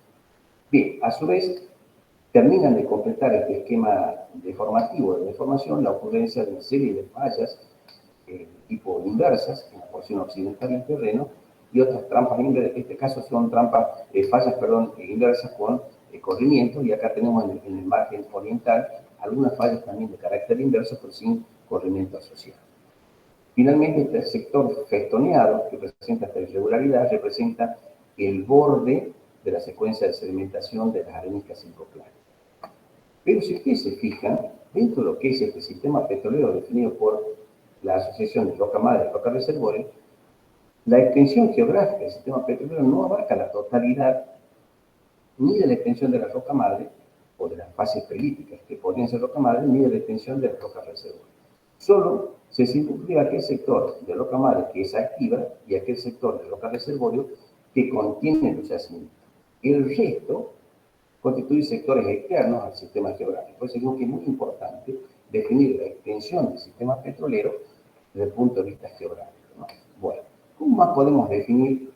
Bien, a su vez, terminan de completar este esquema deformativo de deformación la ocurrencia de una serie de fallas tipo inversas en la porción occidental del terreno y otras trampas inversas. En este caso son fallas inversas con corrimiento, y acá tenemos en el margen oriental algunas fallas también de carácter inverso pero sin corrimiento asociado. Finalmente, este sector festoneado que presenta esta irregularidad representa el borde de la secuencia de sedimentación de las areniscas sincroplanas. Pero si ustedes se fijan, dentro de lo que es este sistema petrolero definido por la Asociación de Roca Madre y Roca Reservorio, la extensión geográfica del sistema petrolero no abarca la totalidad ni de la extensión de la roca madre o de las fases pelíticas que podrían ser roca madre, ni de la extensión de la roca reservorio. Solo se circunscribe aquel sector de roca madre que es activa y aquel sector de roca reservorio que contiene los yacimientos. El resto constituye sectores externos al sistema geográfico. Por eso digo que es muy importante definir la extensión del sistema petrolero desde el punto de vista geográfico, ¿no? Bueno, ¿cómo más podemos definir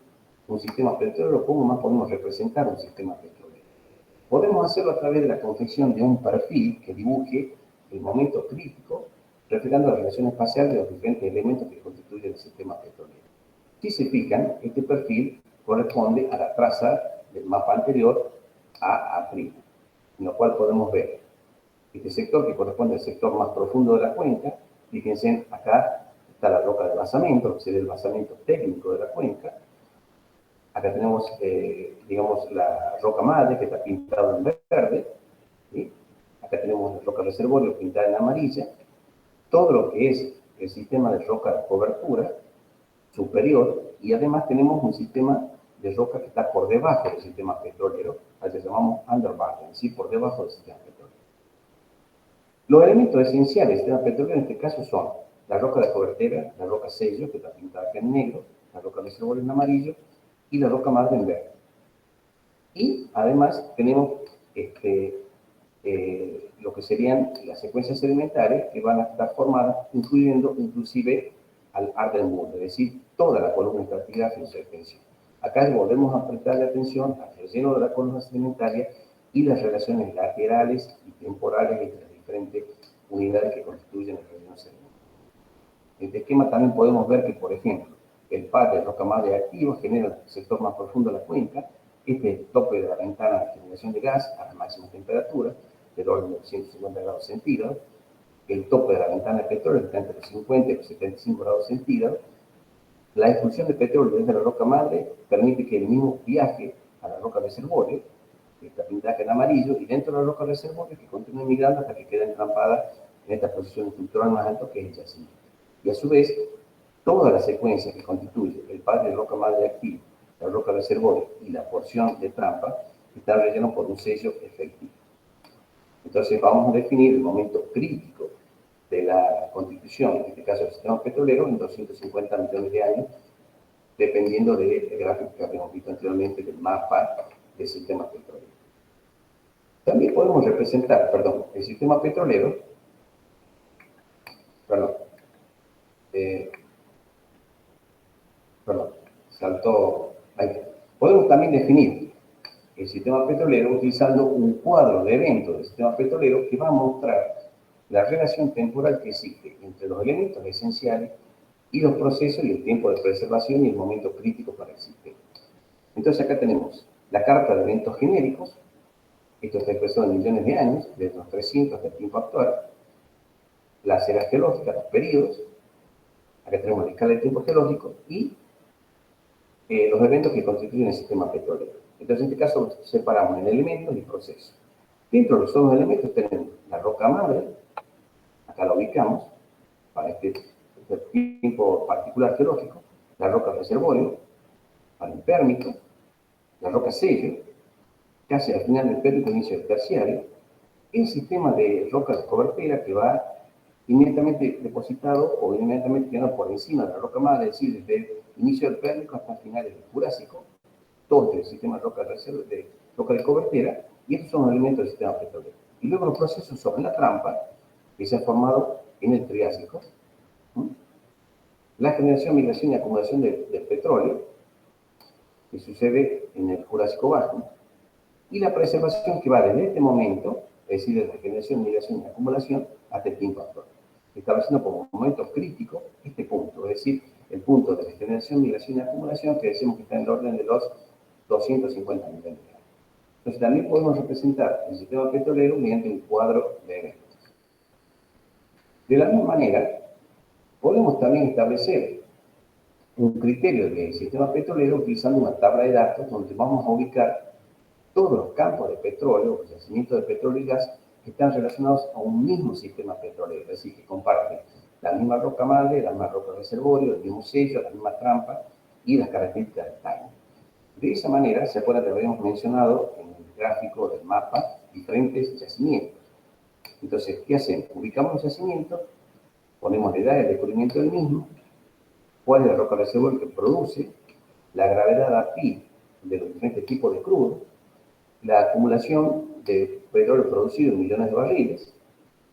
un sistema petrolero? ¿Cómo más podemos representar un sistema petrolero? Podemos hacerlo a través de la confección de un perfil que dibuje el momento crítico, reflejando la relación espacial de los diferentes elementos que constituyen el sistema petrolero. Si se fijan, este perfil corresponde a la traza del mapa anterior a A', en lo cual podemos ver este sector que corresponde al sector más profundo de la cuenca. Fíjense, acá está la roca de basamento, que sería el basamento técnico de la cuenca. Acá tenemos, digamos, la roca madre, que está pintada en verde, ¿sí? Acá tenemos la roca reservorio pintada en amarilla. Todo lo que es el sistema de roca de cobertura superior, y además tenemos un sistema de roca que está por debajo del sistema petrolero, al que llamamos underburden, ¿sí? Por debajo del sistema petrolero. Los elementos esenciales del sistema petrolero en este caso son la roca de cobertura, la roca sello, que está pintada acá en negro, la roca reservorio en amarillo, y la roca madre en verde. Y además tenemos lo que serían las secuencias sedimentarias que van a estar formadas, incluyendo inclusive al Ardenburg, es decir, toda la columna estratigráfica en su extensión. Acá volvemos a prestarle atención al relleno de la columna sedimentaria y las relaciones laterales y temporales entre las diferentes unidades que constituyen el relleno sedimentario. En este esquema también podemos ver que, por ejemplo, el par de roca madre activa genera el sector más profundo de la cuenca. Este es el tope de la ventana de generación de gas a la máxima temperatura, del orden de 150 grados centígrados. El tope de la ventana de petróleo está entre los 50 y los 75 grados centígrados. La expulsión de petróleo desde la roca madre permite que el mismo viaje a la roca reservorio, que está pintada en amarillo, y dentro de la roca reservorio que continúa migrando hasta que queda entrampada en esta posición estructural más alta que es el yacimiento. Y a su vez, toda la secuencia que constituye el par de roca madre activa, la roca reservorio y la porción de trampa está relleno por un sello efectivo. Entonces vamos a definir el momento crítico de la constitución, en este caso del sistema petrolero, en 250 millones de años, dependiendo del gráfico que habíamos visto anteriormente del mapa del sistema petrolero. También podemos representar, el sistema petrolero, saltó, ahí. Podemos también definir el sistema petrolero utilizando un cuadro de eventos del sistema petrolero que va a mostrar la relación temporal que existe entre los elementos esenciales y los procesos y el tiempo de preservación y el momento crítico para el sistema. Entonces acá tenemos la carta de eventos genéricos. Esto está expresado en millones de años, desde los 300 hasta el tiempo actual. Las eras geológicas, los periodos. Acá tenemos la escala de tiempo geológico y los eventos que constituyen el sistema petrolero. Entonces, en este caso, separamos en elementos y procesos. Dentro de los otros elementos tenemos la roca madre, acá la ubicamos, para este tipo particular geológico, la roca reservorio, para el pérmico, la roca sello, casi al final del pérmico, inicio del terciario, el sistema de roca cobertera que va inmediatamente depositado o inmediatamente quedando por encima de la roca madre, es decir, desde el inicio del pérmico hasta finales del Jurásico, todo el sistema de roca de cobertera, y estos son los elementos del sistema petrolero. Y luego los procesos sobre la trampa, que se ha formado en el Triásico, la generación, migración y acumulación del petróleo, que sucede en el Jurásico Bajo, y la preservación que va desde este momento, es decir, desde la generación, migración y acumulación, hasta el tiempo actual, estableciendo como momento crítico este punto, es decir, el punto de la generación, migración y acumulación, que decimos que está en el orden de los 250 millones de años. Entonces también podemos representar el sistema petrolero mediante un cuadro de eventos. De la misma manera, podemos también establecer un criterio del sistema petrolero utilizando una tabla de datos donde vamos a ubicar todos los campos de petróleo, los yacimientos de petróleo y gas que están relacionados a un mismo sistema petrolero, es decir, que comparten la misma roca madre, la misma roca reservorio, el mismo sello, la misma trampa y las características del timing. De esa manera, se acuerda que habíamos mencionado en el gráfico del mapa diferentes yacimientos. Entonces, ¿qué hacemos? Ubicamos los yacimientos, ponemos la edad de descubrimiento del mismo, cuál es la roca reservorio que produce, la gravedad API de los diferentes tipos de crudo, la acumulación de petróleo producido en millones de barriles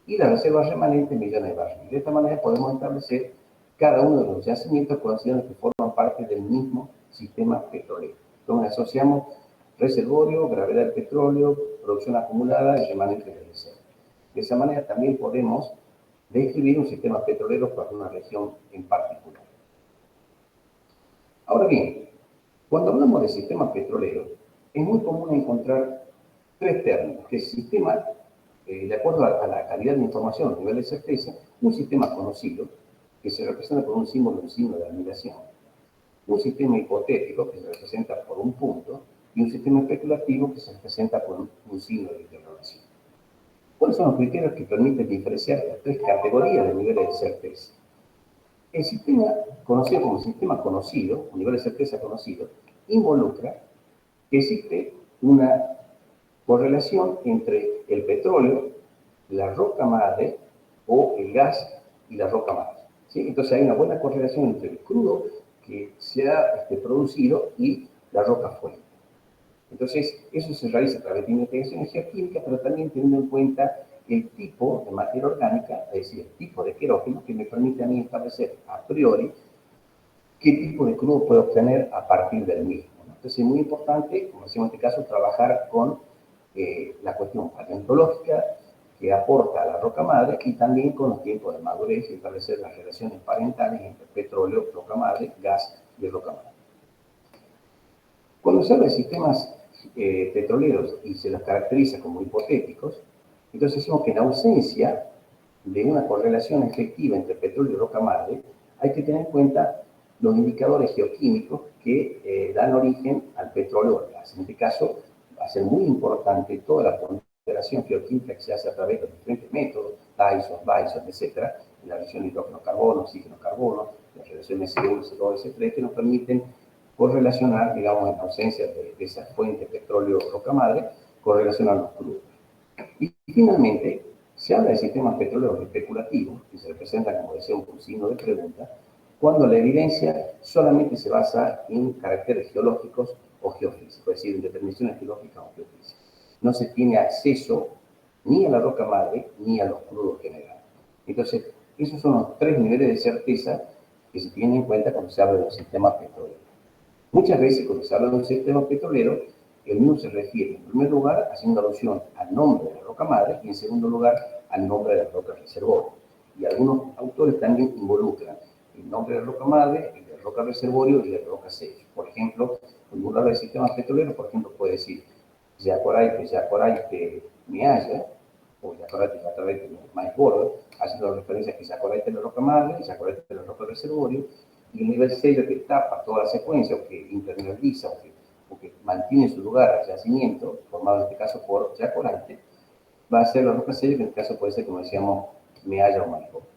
y las reservas remanentes en millones de barriles. De esta manera podemos establecer cada uno de los yacimientos considerando que forman parte del mismo sistema petrolero. Entonces asociamos reservorio, gravedad del petróleo, producción acumulada y remanente de reserva. De esa manera también podemos describir un sistema petrolero para una región en particular. Ahora bien, cuando hablamos de sistema petrolero, es muy común encontrar tres términos, que es sistema, de acuerdo a la calidad de información, nivel de certeza, un sistema conocido, que se representa por un signo de admiración, un sistema hipotético, que se representa por un punto, y un sistema especulativo, que se representa por un signo de interrogación. ¿Cuáles son los criterios que permiten diferenciar las tres categorías de niveles de certeza? El sistema conocido como sistema conocido, o nivel de certeza conocido, involucra que existe una correlación entre el petróleo, la roca madre o el gas y la roca madre. ¿Sí? Entonces hay una buena correlación entre el crudo que se ha producido y la roca fuente. Entonces, eso se realiza a través de investigaciones geoquímicas, pero también teniendo en cuenta el tipo de materia orgánica, es decir, el tipo de querógeno, que me permite a mí establecer a priori qué tipo de crudo puedo obtener a partir del mismo. Entonces, es muy importante, como decimos en este caso, trabajar con la cuestión paleontológica que aporta a la roca madre y también con los tiempos de madurez y establecer las relaciones parentales entre petróleo, roca madre, gas y roca madre. Cuando se habla de sistemas petroleros y se los caracteriza como hipotéticos, entonces decimos que en ausencia de una correlación efectiva entre petróleo y roca madre, hay que tener en cuenta los indicadores geoquímicos que dan origen al petróleo o al gas. En este caso, va a ser muy importante toda la ponderación geoquímica que se hace a través de los diferentes métodos, Dyson, Bison, etc., la relación hidrógeno-carbono, oxígeno-carbono, las relaciones CO2, CO2, etc., que nos permiten correlacionar, digamos, en ausencia de esa fuente petróleo o roca madre, correlacionar los crudos. Y finalmente, se habla de sistemas petroleros especulativos, que se representan, como decía, un signo de pregunta, cuando la evidencia solamente se basa en caracteres geológicos o geofísicos, es decir, en determinaciones geológicas o geofísicas. No se tiene acceso ni a la roca madre ni a los crudos generales. Entonces, esos son los tres niveles de certeza que se tienen en cuenta cuando se habla de los sistemas petroleros. Muchas veces, cuando se habla de un sistema petrolero, el mismo se refiere, en primer lugar, haciendo alusión al nombre de la roca madre y, en segundo lugar, al nombre de la roca reservorio. Y algunos autores también involucran el nombre de la roca madre, el de la roca reservorio y el de la roca sello. Por ejemplo, cuando uno habla de sistemas petroleros, por ejemplo, puede decir Yacoraite, Miaya, o Yacoraite, Maíz Gordo, haciendo referencia a que Yacoraite es la roca madre, Yacoraite es la roca reservorio, y el nivel sello que tapa toda la secuencia, o que impermeabiliza, o que mantiene su lugar al yacimiento, formado en este caso por Yacoraite, va a ser la roca sello, que en este caso puede ser, como decíamos, Mealla o Maíz Gordo.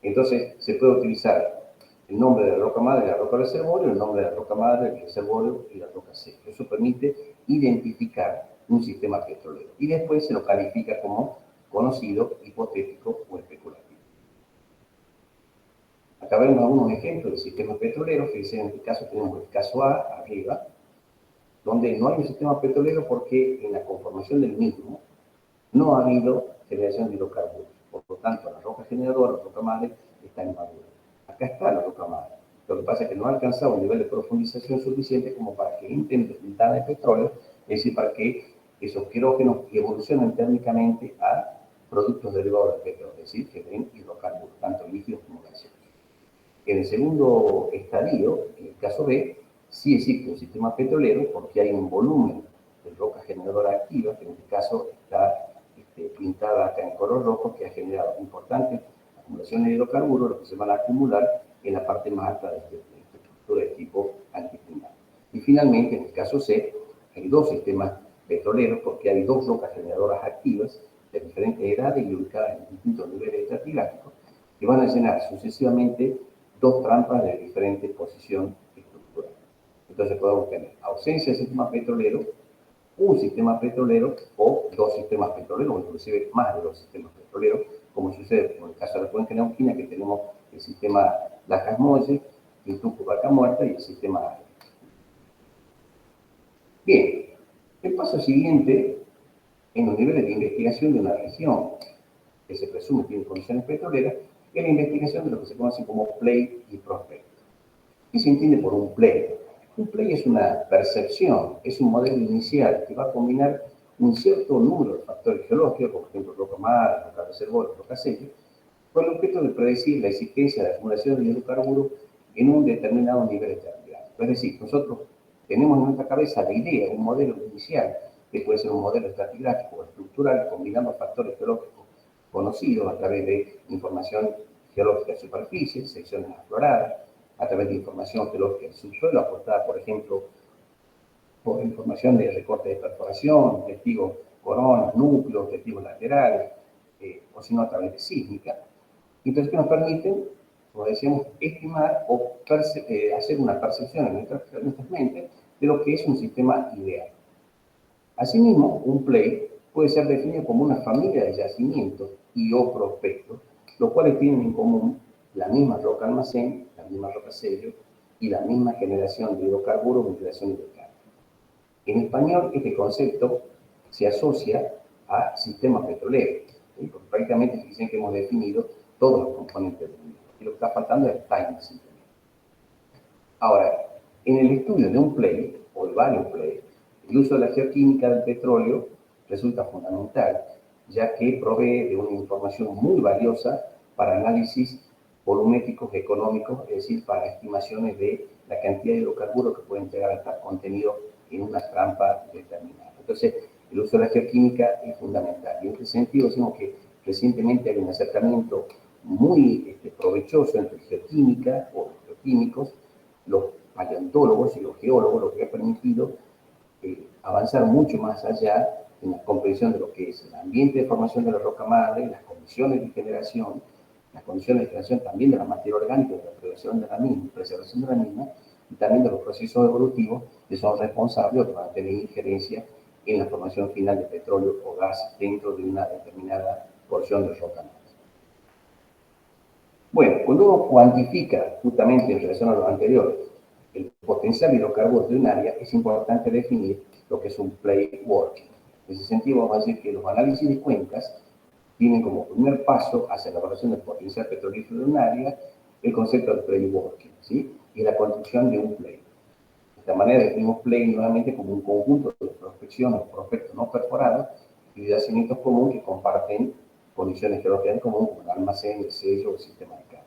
Entonces, se puede utilizar el nombre de la roca madre y la roca reservorio, el nombre de la roca madre, el reservorio y la roca sello. Eso permite identificar un sistema petrolero. Y después se lo califica como conocido, hipotético o especulativo. Acá vemos algunos ejemplos de sistemas petroleros, que en este caso tenemos el caso A, arriba, donde no hay un sistema petrolero porque en la conformación del mismo no ha habido generación de hidrocarburos. Por lo tanto, la roca generadora, la roca madre, está inmadura. Acá está la roca madre. Lo que pasa es que no ha alcanzado un nivel de profundización suficiente como para que entre ventana de petróleo, es decir, para que esos quirógenos evolucionen térmicamente a productos derivados del petróleo, es decir, que den hidrocarburos, tanto líquidos como gaseosos. En el segundo estadio, en el caso B, sí existe un sistema petrolero porque hay un volumen de roca generadora activa, que en este caso está pintada acá en color rojo, que ha generado importantes acumulaciones de hidrocarburos, los que se van a acumular en la parte más alta de esta estructura de tipo antiprimario. Y finalmente, en el caso C, hay dos sistemas petroleros porque hay dos rocas generadoras activas de diferentes edades y ubicadas en distintos niveles estratigráficos que van a llenar sucesivamente dos trampas de diferente posición estructural. Entonces podemos tener ausencia de sistema petrolero, un sistema petrolero o dos sistemas petroleros, o inclusive más de dos sistemas petroleros, como sucede en el caso de la cuenca neuquina, que tenemos el sistema Lajas-Molle, el Tucumán-Vaca Muerta y el sistema. Bien, el paso siguiente en los niveles de investigación de una región que se presume tiene condiciones petroleras es la investigación de lo que se conoce como play y prospecto. ¿Qué se entiende por un play? Un play es una percepción, es un modelo inicial que va a combinar un cierto número de factores geológicos, como por ejemplo roca mar, roca reservorio, roca sello, con el objeto de predecir la existencia de acumulación de hidrocarburos en un determinado nivel de estabilidad. Es decir, nosotros tenemos en nuestra cabeza la idea, un modelo inicial, que puede ser un modelo estratigráfico o estructural, combinando factores geológicos conocidos a través de información geológica de superficie, secciones afloradas, a través de información geológica del subsuelo, aportada, por ejemplo, por información de recorte de perforación, testigos coronas, núcleos, testigos laterales, o si no a través de sísmica. Entonces, que nos permiten, como decíamos, estimar o hacer una percepción en nuestras mentes de lo que es un sistema ideal. Asimismo, un play puede ser definido como una familia de yacimientos y o prospectos, los cuales tienen en común la misma roca almacén, la misma roca sello y la misma generación de hidrocarburos o migración de carga. En español, este concepto se asocia a sistemas petroleros, ¿sí? Porque prácticamente dicen que hemos definido todos los componentes del mismo. Y lo que está faltando es timing simplemente. Ahora, en el estudio de un play, o de varios plays, el uso de la geoquímica del petróleo resulta fundamental, ya que provee de una información muy valiosa para análisis volumétricos económicos, es decir, para estimaciones de la cantidad de hidrocarburos que pueden llegar a estar contenidos en una trampa determinada. Entonces, el uso de la geoquímica es fundamental. Y en este sentido, decimos que recientemente hay un acercamiento muy provechoso entre geoquímica o geoquímicos, los paleontólogos y los geólogos, lo que ha permitido avanzar mucho más allá en la comprensión de lo que es el ambiente de formación de la roca madre, las condiciones de generación, las condiciones de generación también de la materia orgánica, de la preservación de la misma, y también de los procesos evolutivos que son responsables o que van a tener injerencia en la formación final de petróleo o gas dentro de una determinada porción de roca madre. Bueno, cuando uno cuantifica, justamente en relación a lo anterior, el potencial hidrocarburo de un área, es importante definir lo que es un play working. En ese sentido, vamos a decir que los análisis de cuencas tienen como primer paso hacia la evaluación del potencial petrolífero de un área el concepto de play working, ¿sí? Y la construcción de un play. De esta manera definimos play nuevamente como un conjunto de prospecciones o prospectos no perforados y de yacimientos comunes que comparten condiciones geológicas en común, como el almacén, el sello o el sistema de carga.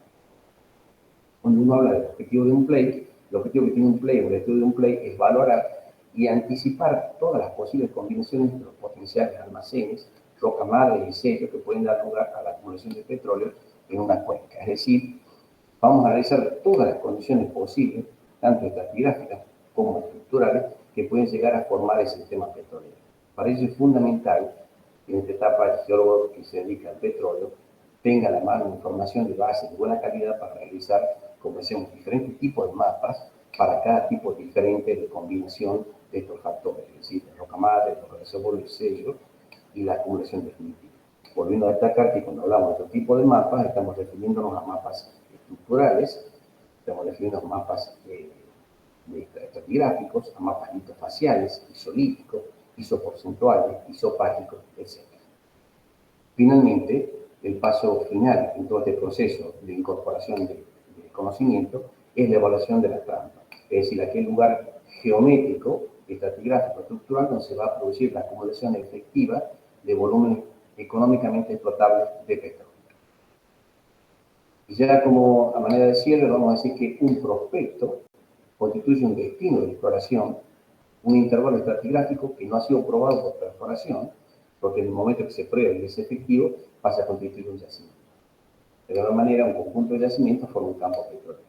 Cuando uno habla del objetivo de un play, el objetivo que tiene un play o el estudio de un play es valorar y anticipar todas las posibles combinaciones de los potenciales almacenes, roca madre y sello que pueden dar lugar a la acumulación de petróleo en una cuenca. Es decir, vamos a analizar todas las condiciones posibles, tanto estratigráficas como estructurales, que pueden llegar a formar el sistema petrolero. Para ello es fundamental que en esta etapa el geólogo que se dedica al petróleo tenga a la mano información de base de buena calidad para realizar, como decíamos, diferentes tipos de mapas para cada tipo diferente de combinación de estos factores, es decir, la roca madre, el reservorio, el sello y la acumulación definitiva. Volviendo a destacar que cuando hablamos de otro tipo de mapas, estamos refiriéndonos a mapas estructurales, estamos refiriendo a mapas estratigráficos, a mapas litofaciales, isolíticos, isoporcentuales, isopágicos, etc. Finalmente, el paso final en todo este proceso de incorporación de conocimiento es la evaluación de la trampa, es decir, aquel lugar geométrico, estratigráfico, estructural, donde se va a producir la acumulación efectiva de volúmenes económicamente explotables de petróleo. Y ya como a manera de cierre, vamos a decir que un prospecto constituye un destino de exploración, un intervalo estratigráfico que no ha sido probado por perforación, porque en el momento que se prueba y es efectivo, pasa a constituir un yacimiento. De alguna manera, un conjunto de yacimientos forma un campo petrolero.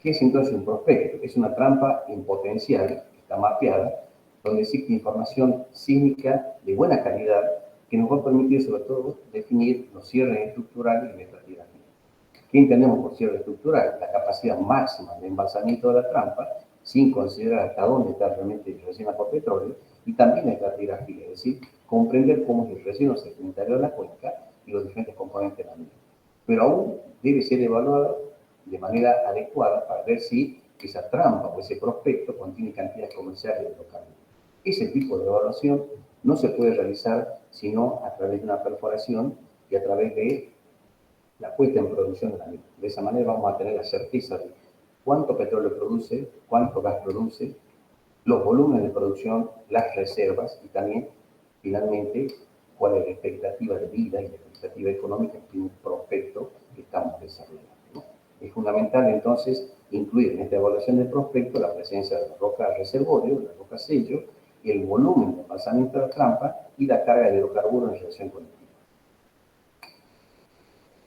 ¿Qué es entonces un prospecto? Es una trampa en potencial, que está mapeada, donde existe información sísmica de buena calidad que nos va a permitir, sobre todo, definir los cierres estructurales y la estratigráfica. ¿Qué entendemos por cierre estructural? La capacidad máxima de embalsamiento de la trampa, sin considerar hasta dónde está realmente rellena por petróleo, y también la estratigrafía, es decir, comprender cómo es el relleno sedimentario de la cuenca y los diferentes componentes de la misma. Pero aún debe ser evaluado de manera adecuada para ver si esa trampa o ese prospecto contiene cantidades comerciales de hidrocarburos. Ese tipo de evaluación no se puede realizar sino a través de una perforación y a través de la puesta en producción de la misma. De esa manera vamos a tener la certeza de cuánto petróleo produce, cuánto gas produce, los volúmenes de producción, las reservas y también, finalmente, cuál es la expectativa de vida y la expectativa económica de un prospecto que estamos desarrollando, ¿no? Es fundamental, entonces, incluir en esta evaluación del prospecto la presencia de la roca reservorio, la roca sello, el volumen de embalsamiento de la trampa y la carga de hidrocarburos en relación con el clima.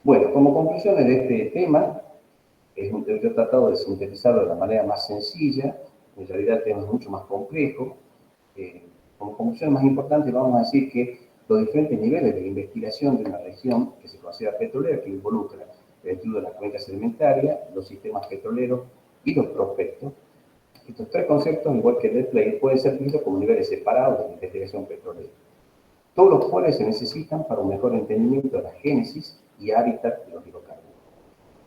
Bueno, como conclusiones de este tema, yo he tratado de sintetizarlo de la manera más sencilla. En realidad el tema es mucho más complejo. Como conclusión más importante vamos a decir que los diferentes niveles de investigación de una región que se considera petrolera, que involucra el estudio de la cuenca sedimentaria, los sistemas petroleros y los prospectos. Estos tres conceptos, igual que el del PLAY, pueden ser vistos como niveles separados de la investigación petrolera, todos los cuales se necesitan para un mejor entendimiento de la génesis y hábitat de los hidrocarburos.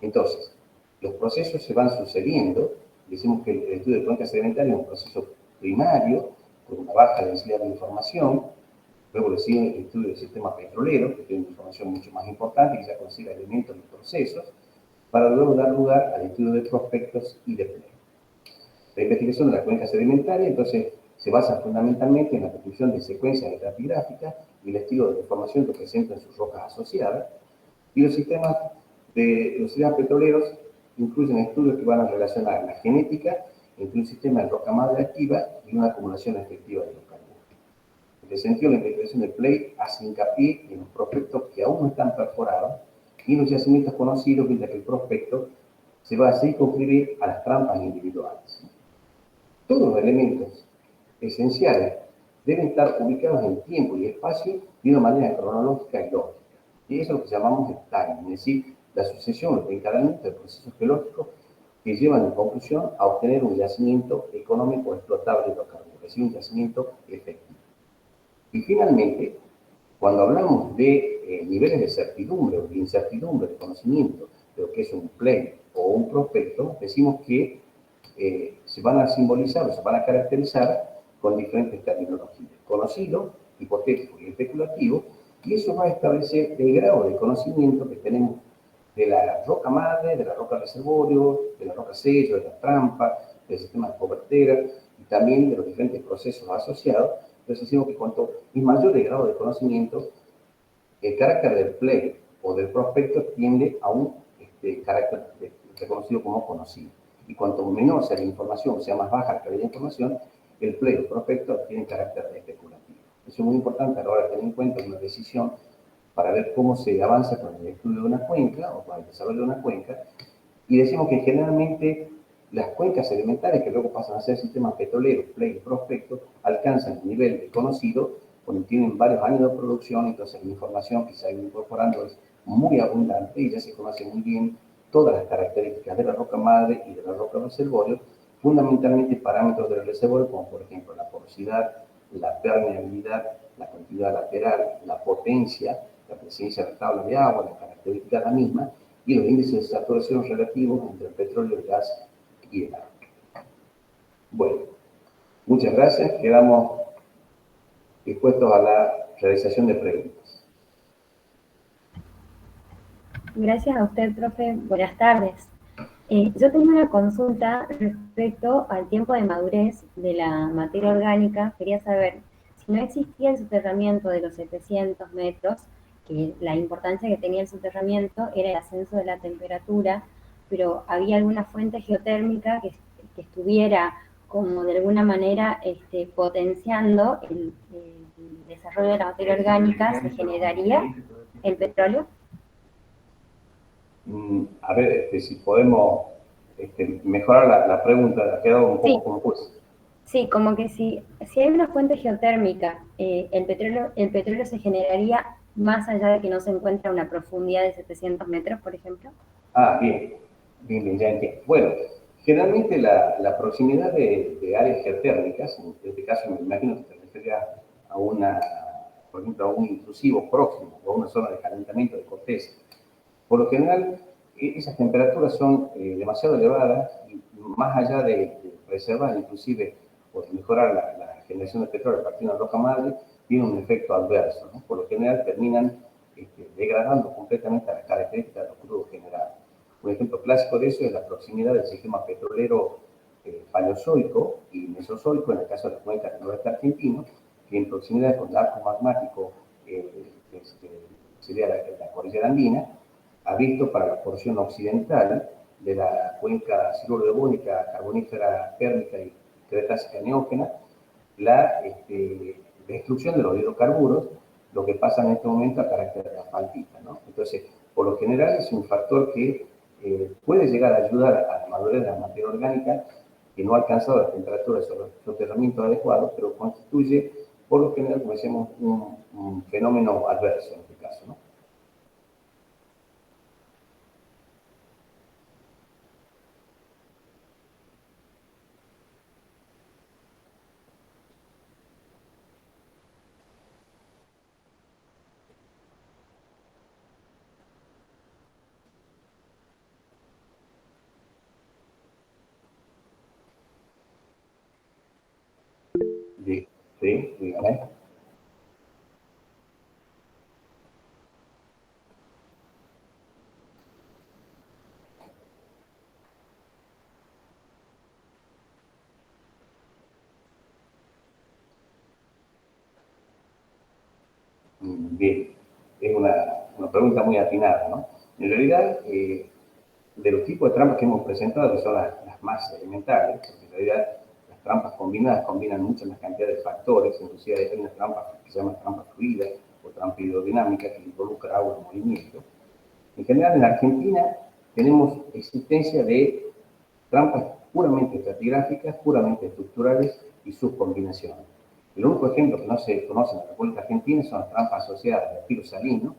Entonces, los procesos se van sucediendo. Decimos que el estudio de cuenca sedimentaria es un proceso primario, con una baja densidad de información. Luego le sigue el estudio del sistema petrolero, que tiene una información mucho más importante, que ya considera elementos y procesos, para luego dar lugar al estudio de prospectos y de PLAY. La investigación de la cuenca sedimentaria, entonces, se basa fundamentalmente en la descripción de secuencias estratigráficas y el estilo de información que presentan sus rocas asociadas, y los sistemas petroleros incluyen estudios que van a relacionar la genética entre un sistema de roca madre activa y una acumulación efectiva de hidrocarburos. En este sentido, la investigación del PLAY hace hincapié en los prospectos que aún no están perforados y en los yacimientos conocidos, mientras que el prospecto se va a circunscribir a las trampas individuales. Todos los elementos esenciales deben estar ubicados en tiempo y espacio de una manera cronológica y lógica. Y eso es lo que llamamos el timing, es decir, la sucesión o el encadenamiento de procesos geológicos que llevan en conclusión a obtener un yacimiento económico explotable de hidrocarburos, es decir, un yacimiento efectivo. Y finalmente, cuando hablamos de niveles de certidumbre o de incertidumbre de conocimiento de lo que es un PLAY o un prospecto, decimos que se van a simbolizar o se van a caracterizar con diferentes terminologías: conocido, hipotético y especulativo, y eso va a establecer el grado de conocimiento que tenemos de la roca madre, de la roca reservorio, de la roca sello, de la trampa, del sistema de cobertera y también de los diferentes procesos asociados. Entonces decimos que cuanto es mayor el grado de conocimiento, el carácter del PLAY o del prospecto tiende a un carácter reconocido como conocido. Y cuanto menor sea la información, sea más baja la calidad de información, el PLAY o el prospecto tiene carácter especulativo. Eso es muy importante a la hora de tener en cuenta una decisión para ver cómo se avanza con el estudio de una cuenca o con el desarrollo de una cuenca. Y decimos que generalmente las cuencas sedimentarias, que luego pasan a ser sistemas petroleros, PLAY y prospectos, alcanzan el nivel de conocido cuando tienen varios años de producción. Entonces la información que se ha ido incorporando es muy abundante y ya se conoce muy bien todas las características de la roca madre y de la roca reservorio, fundamentalmente parámetros del reservorio, como por ejemplo la porosidad, la permeabilidad, la continuidad lateral, la potencia, la presencia de la tabla de agua, las características de la misma, y los índices de saturación relativos entre el petróleo, el gas y el agua. Bueno, muchas gracias. Quedamos dispuestos a la realización de preguntas.
Gracias a usted, profe. Buenas tardes. Yo tenía una consulta respecto al tiempo de madurez de la materia orgánica. Quería saber si no existía el soterramiento de los 700 metros, que la importancia que tenía el soterramiento era el ascenso de la temperatura, pero había alguna fuente geotérmica que estuviera como de alguna manera potenciando el desarrollo de la materia orgánica. ¿Se generaría el petróleo?
A ver si podemos mejorar la pregunta, ha quedado un poco confusa.
Sí, como que si hay una fuente geotérmica, el petróleo se generaría más allá de que no se encuentra a una profundidad de 700 metros, por ejemplo.
Ah, bien, bien, ya entiendo. Bueno, generalmente la proximidad de áreas geotérmicas, en este caso me imagino que te refieres a por ejemplo, a un intrusivo próximo o a una zona de calentamiento de corteza. Por lo general, esas temperaturas son demasiado elevadas y más allá de preservar inclusive o de mejorar la generación de petróleo a partir de una roca madre, tiene un efecto adverso, ¿no? Por lo general terminan degradando completamente las características de los crudos generados. Un ejemplo clásico de eso es la proximidad del sistema petrolero paleozoico y mesozoico, en el caso de la cuenca del noroeste argentino, que en proximidad con el arco magmático, sería la cordillera andina, ha visto para la porción occidental de la cuenca siluro-devónica, carbonífera térmica y cretácica neógena, la destrucción de los hidrocarburos, lo que pasa en este momento a carácter de asfaltita, ¿no? Entonces, por lo general es un factor que puede llegar a ayudar a la madurez de la materia orgánica que no ha alcanzado la temperatura de soterramiento adecuado, pero constituye, por lo general, como decíamos, un fenómeno adverso en este caso, ¿no? Sí, sí, dígame. Bien, es una pregunta muy atinada, ¿no? En realidad, de los tipos de trampas que hemos presentado, que son las más elementales, porque en realidad las trampas combinadas combinan mucha más cantidad de factores, inclusive hay una trampa que se llama trampa fluida o trampa hidrodinámica que involucra agua en movimiento. En general, en Argentina tenemos existencia de trampas puramente estratigráficas, puramente estructurales y sus combinaciones. El único ejemplo que no se conoce en la República Argentina son las trampas asociadas de estilo salino,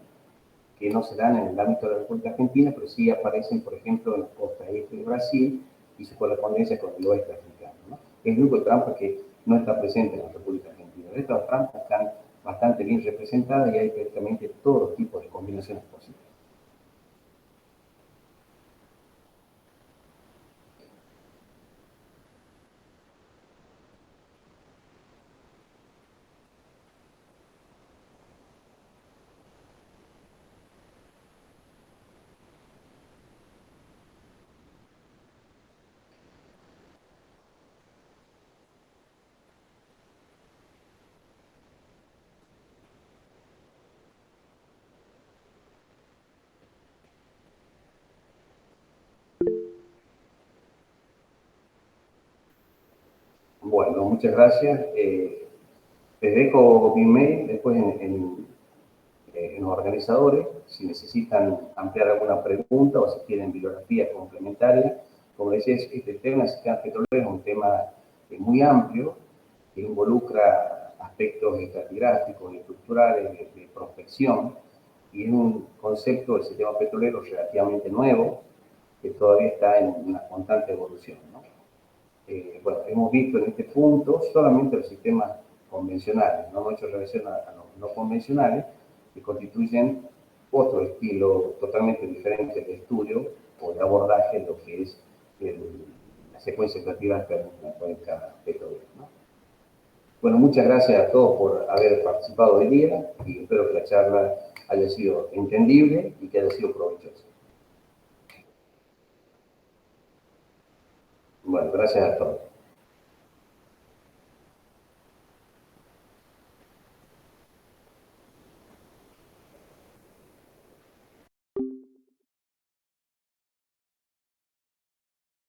que no se dan en el ámbito de la República Argentina, pero sí aparecen, por ejemplo, en la costa este de Brasil y su correspondencia con el oeste africano, ¿no? Es el único trampa que no está presente en la República Argentina. Estas trampas están bastante bien representadas y hay prácticamente todo tipo de combinaciones posibles. Bueno, muchas gracias. Les dejo mi mail después en los organizadores, si necesitan ampliar alguna pregunta o si quieren bibliografía complementaria. Como decía, este tema del sistema petrolero es un tema muy amplio, que involucra aspectos estratigráficos y estructurales de prospección, y es un concepto del sistema petrolero relativamente nuevo, que todavía está en una constante evolución, ¿no? Bueno, hemos visto en este punto solamente los sistemas convencionales, no hemos hecho relación a los no convencionales, que constituyen otro estilo totalmente diferente de estudio o de abordaje en lo que es la secuencia estratigráfica de la cuenca petrolera, ¿no? Bueno, muchas gracias a todos por haber participado hoy día y espero que la charla haya sido entendible y que haya sido provechosa. Bueno, gracias a todos.